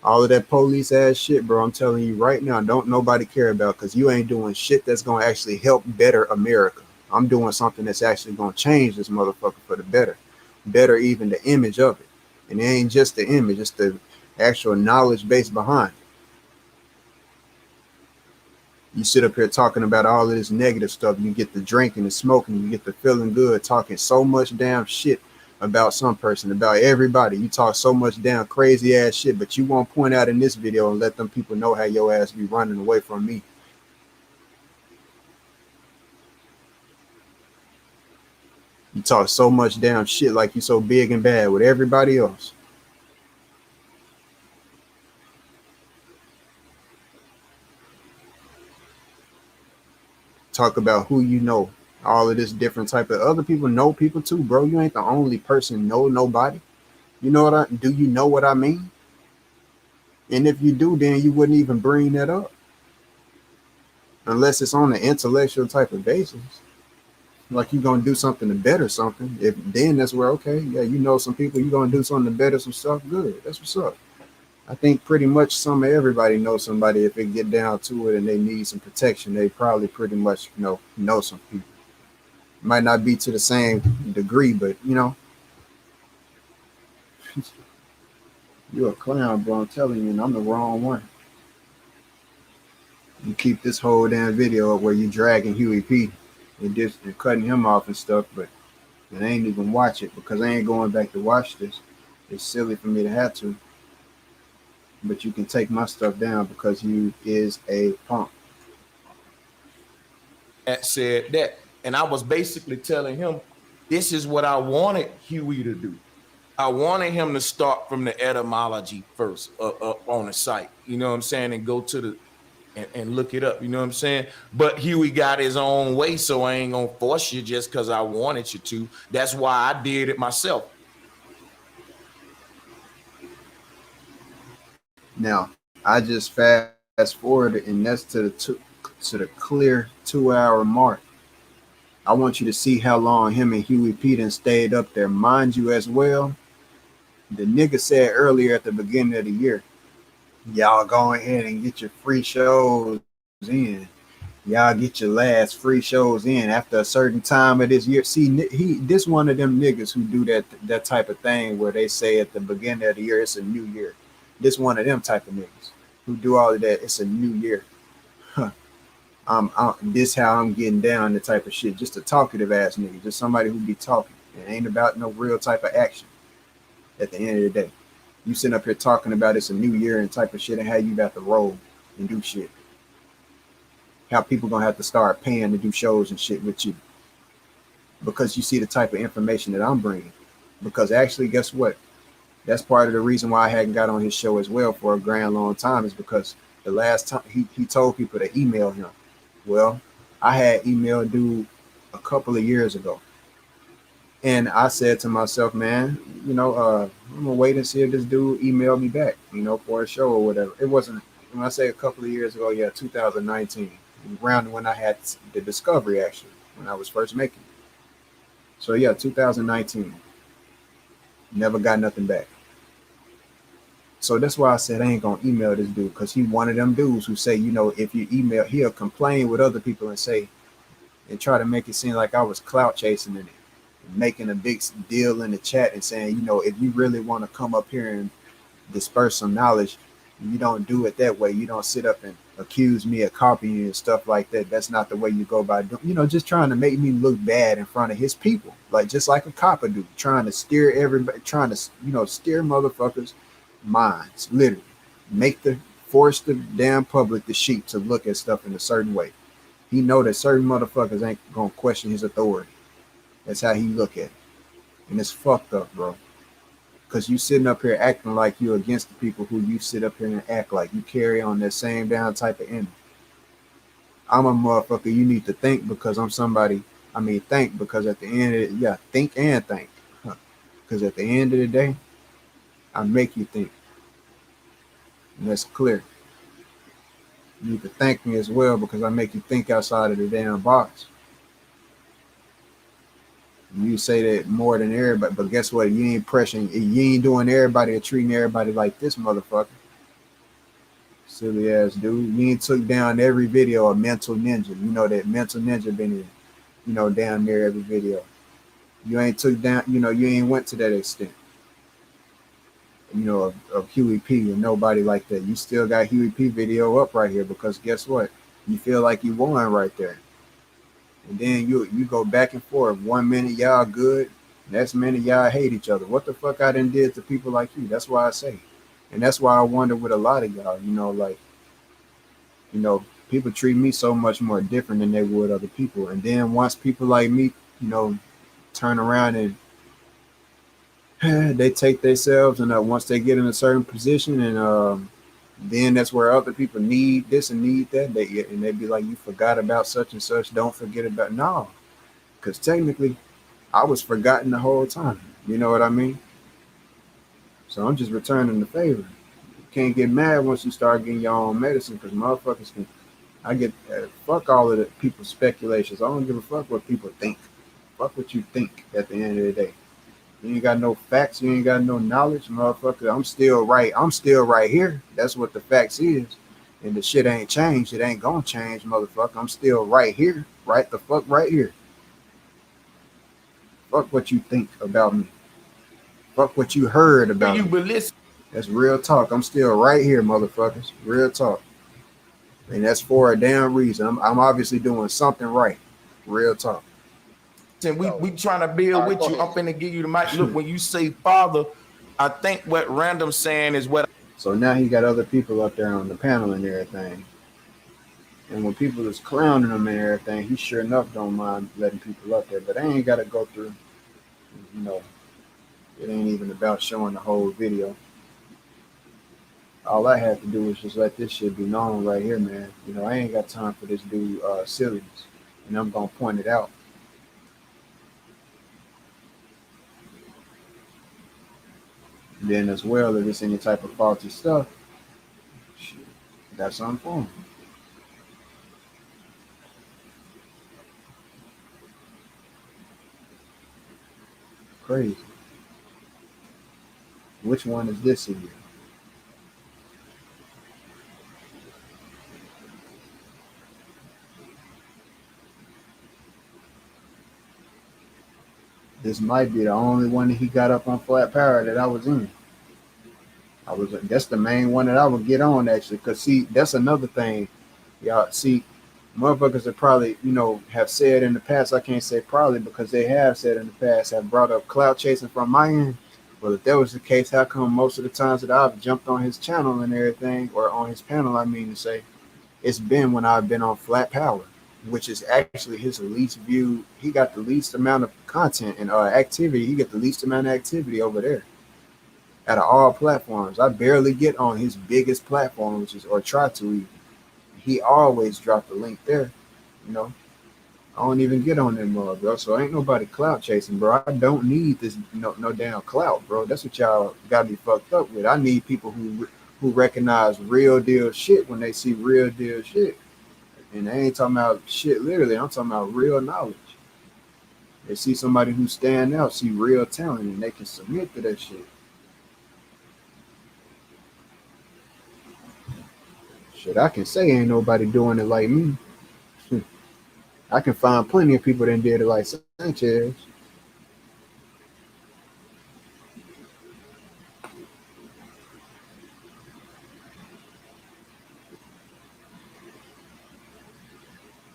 All of that police ass shit, bro, I'm telling you right now, don't nobody care about, because you ain't doing shit that's gonna actually help better America. I'm doing something that's actually gonna change this motherfucker for the better even the image of it. And it ain't just the image, it's the actual knowledge base behind it. You sit up here talking about all of this negative stuff, you get the drinking and smoking, you get the feeling good, talking so much damn shit about some person, about everybody. You talk so much damn crazy ass shit, but you won't point out in this video and let them people know how your ass be running away from me. You talk so much damn shit like you so big and bad with everybody else. Talk about who you know, all of this different type of other people know people too, bro. You ain't the only person know nobody. You know what do you know what I mean? And if you do, then you wouldn't even bring that up unless it's on an intellectual type of basis. Like you're gonna do something to better something. If then that's where, okay, yeah, you know some people, you're gonna do something to better some stuff. Good, that's what's up. I think pretty much some of everybody knows somebody. If it get down to it and they need some protection, they probably pretty much know some people. Might not be to the same degree, but you're a clown, bro. I'm telling you, and I'm the wrong one. You keep this whole damn video up where you dragging Huey P and just and cutting him off and stuff, but I ain't even watch it because I ain't going back to watch this. It's silly for me to have to. But you can take my stuff down because you is a punk. That said that, and I was basically telling him, this is what I wanted Huey to do. I wanted him to start from the etymology first up on the site, you know what I'm saying, and go to the and look it up, you know what I'm saying? But Huey got his own way, so I ain't gonna force you just because I wanted you to. That's why I did it myself. Now, I just fast forwarded, and that's to the clear 2 hour mark. I want you to see how long him and Huey P done stayed up there. Mind you as well, the nigga said earlier at the beginning of the year, y'all go ahead and get your free shows in. Y'all get your last free shows in after a certain time of this year. See, this one of them niggas who do that type of thing where they say at the beginning of the year it's a new year. This one of them type of niggas who do all of that. It's a new year. Huh. This how I'm getting down, the type of shit. Just a talkative ass nigga, just somebody who be talking. It ain't about no real type of action. At the end of the day, you sitting up here talking about it's a new year and type of shit, and how you got to roll and do shit. How people gonna have to start paying to do shows and shit with you because you see the type of information that I'm bringing. Because actually, guess what? That's part of the reason why I hadn't got on his show as well for a grand long time, is because the last time he told people to email him. Well, I had emailed dude a couple of years ago, and I said to myself, man, I'm gonna wait and see if this dude emailed me back, for a show or whatever. It wasn't, when I say a couple of years ago, yeah, 2019, around when I had the discovery, actually, when I was first making it. So yeah, 2019. Never got nothing back. So that's why I said I ain't gonna email this dude, because he one of them dudes who say, you know, if you email, he'll complain with other people and say, and try to make it seem like I was clout chasing in it, making a big deal in the chat and saying, you know, if you really want to come up here and disperse some knowledge, you don't do it that way. You don't sit up and accuse me of copying and stuff like that. That's not the way you go by doing, you know, just trying to make me look bad in front of his people, like just like a copper do, trying to steer everybody, trying to, you know, steer motherfuckers' minds, literally force the damn public, the sheep, to look at stuff in a certain way. He know that certain motherfuckers ain't gonna question his authority. That's how he look at it. And it's fucked up, bro. Because you sitting up here acting like you against the people who you sit up here and act like. You carry on that same down type of energy. I'm a motherfucker you need to think because I'm somebody. I mean, think because at the end of it, yeah, think and think. Because at the end of the day, I make you think. And that's clear. You need to thank me as well because I make you think outside of the damn box. You say that more than everybody, but guess what? You ain't pressuring, you ain't doing everybody or treating everybody like this motherfucker. Silly ass dude. You ain't took down every video of Mental Ninja. You know that Mental Ninja been in, you know, down there every video. You ain't took down, you know, you ain't went to that extent, you know, of Huey P and nobody like that. You still got Huey P video up right here because guess what? You feel like you won right there. And then you go back and forth. 1 minute y'all good, next minute y'all hate each other. What the fuck I done did to people like you? That's why I say. And that's why I wonder with a lot of y'all, you know, like, you know, people treat me so much more different than they would other people. And then once people like me, you know, turn around and they take themselves, and once they get in a certain position, and then that's where other people need this and need that. They be like, you forgot about such and such. Don't forget about no, because technically, I was forgotten the whole time. You know what I mean? So I'm just returning the favor. You can't get mad once you start getting your own medicine, because motherfuckers can. I get fuck all of the people's speculations. I don't give a fuck what people think. Fuck what you think at the end of the day. You ain't got no facts. You ain't got no knowledge, motherfucker. I'm still right. I'm still right here. That's what the facts is. And the shit ain't changed. It ain't gonna change, motherfucker. I'm still right here. Right the fuck right here. Fuck what you think about me. Fuck what you heard about You me. but listen. That's real talk. I'm still right here, motherfuckers. Real talk. And that's for a damn reason. I'm obviously doing something right. Real talk. We trying to build with you. I'm finna give you the mic. Look, when you say father, I think what Random saying is what. So now he got other people up there on the panel and everything. And when people is clowning him and everything, he sure enough don't mind letting people up there. But they ain't got to go through, you know, it ain't even about showing the whole video. All I had to do was just let this shit be known right here, man. You know, I ain't got time for this dude silliness. And I'm going to point it out. And then as well, if it's any type of faulty stuff, shit, that's something for him. Crazy. Which one is this here? This might be the only one that he got up on Flat Power that I was in. That's the main one that I would get on actually, because see, that's another thing. Y'all see, motherfuckers that probably, you know, have said in the past, I can't say probably because they have said in the past, have brought up clout chasing from my end. Well, if that was the case, how come most of the times that I've jumped on his channel and everything, or on his panel, I mean to say, it's been when I've been on Flat Power, which is actually his least viewed. He got the least amount of content and activity. He got the least amount of activity over there out of all platforms. I barely get on his biggest platform, which is, or try to even. He always dropped the link there, you know. I don't even get on them, bro. So ain't nobody clout chasing, bro. I don't need this no damn clout, bro. That's what y'all got to be fucked up with. I need people who recognize real deal shit when they see real deal shit. And they ain't talking about shit literally. I'm talking about real knowledge. They see somebody who stand out, see real talent, and they can submit to that shit. Shit, I can say ain't nobody doing it like me. I can find plenty of people that did it like Sanchez.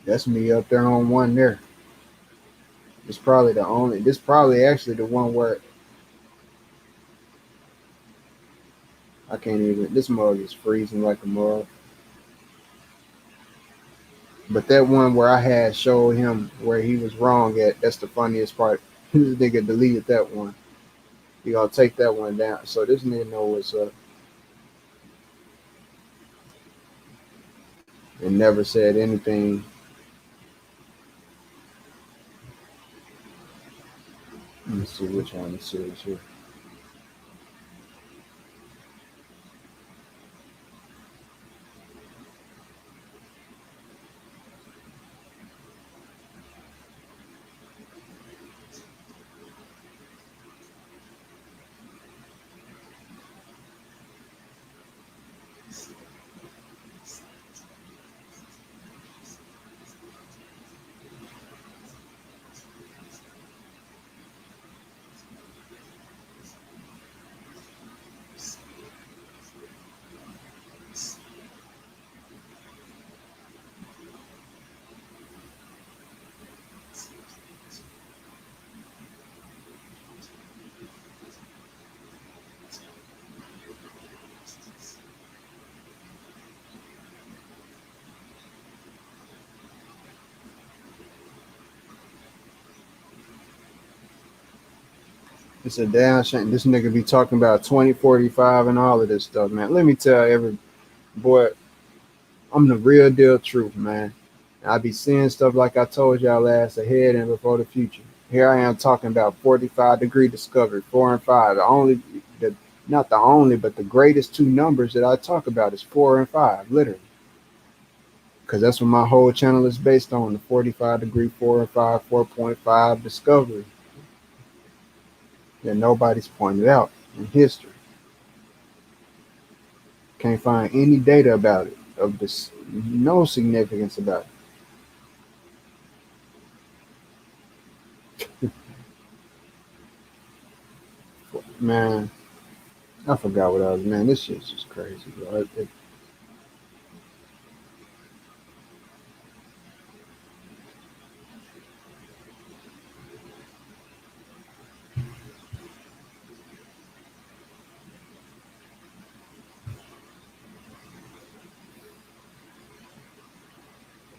That's me up there on one there. It's probably the only. This probably actually the one where I can't even. This mug is freezing like a mug. But that one where I had showed him where he was wrong at. That's the funniest part. This nigga deleted that one. He gonna take that one down. So this nigga know what's up. And never said anything. Let me see which one this is here. It's a damn shame. This nigga be talking about 2045 and all of this stuff, man. Let me tell every boy, I'm the real deal truth, man. I be seeing stuff like I told y'all last ahead and before the future. Here I am talking about 45-degree discovery, 4 and 5. Not the only, but the greatest two numbers that I talk about is 4 and 5, literally. Because that's what my whole channel is based on, the 45-degree, 4 and 5, 4.5 discovery that nobody's pointed out in history. Can't find any data about it, of this, no significance about it. Man, I forgot what I was, man, this shit's just crazy, bro.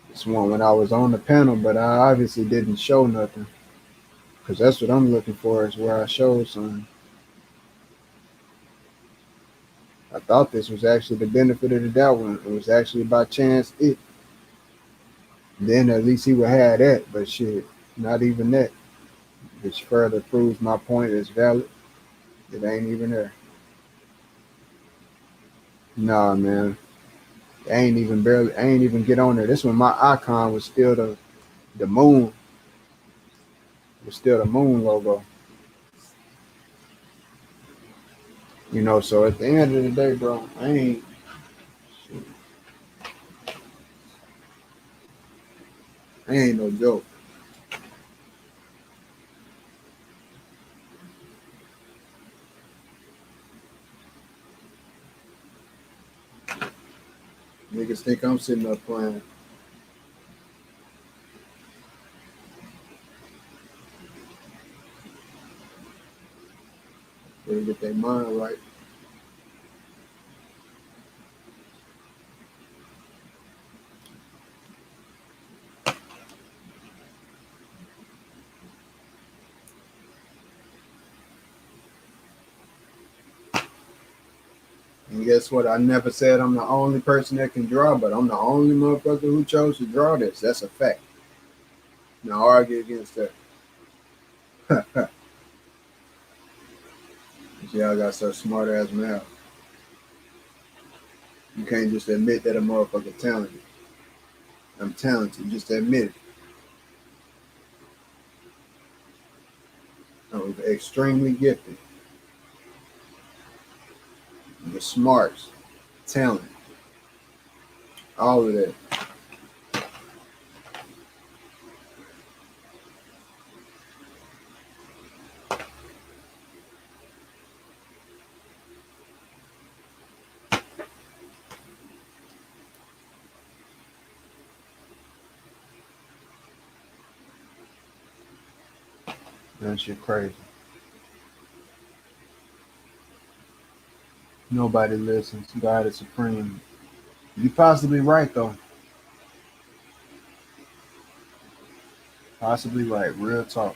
This one when I was on the panel, but I obviously didn't show nothing. Because that's what I'm looking for, is where I showed something. I thought this was actually the benefit of the doubt one. It was actually by chance it. Then at least he would have that, but shit, not even that. Which further proves my point is valid. It ain't even there. Nah, man. I ain't even get on there. This one, my icon was still the moon. It was still the moon logo. You know, so at the end of the day, bro, I ain't no joke. Niggas think I'm sitting up playing. They get their mind right. And guess what? I never said I'm the only person that can draw, but I'm the only motherfucker who chose to draw this. That's a fact. Now argue against that. Y'all got such smart ass mouth. You can't just admit that a motherfucker talented. I'm talented. Just admit it. I'm extremely gifted. The smarts, talent. All of that. That shit crazy. Nobody listens. God is supreme. You possibly right though. Possibly right. Real talk.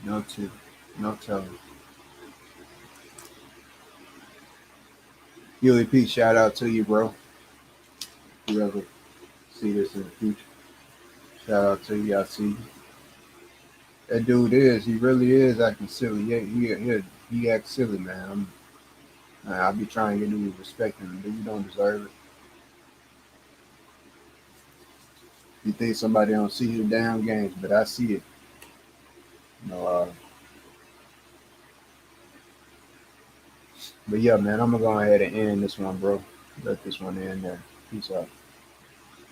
No tip. No telling. Huey P, shout out to you, bro. If you ever see this in the future. Shout out to you. I see you. That dude he really is acting silly. He acts silly, man. I'll be trying to get you respect him, but you don't deserve it. You think somebody don't see your damn games, but I see it. You know, but yeah, man, I'm gonna go ahead and end this one, bro. Let this one end there. Peace out.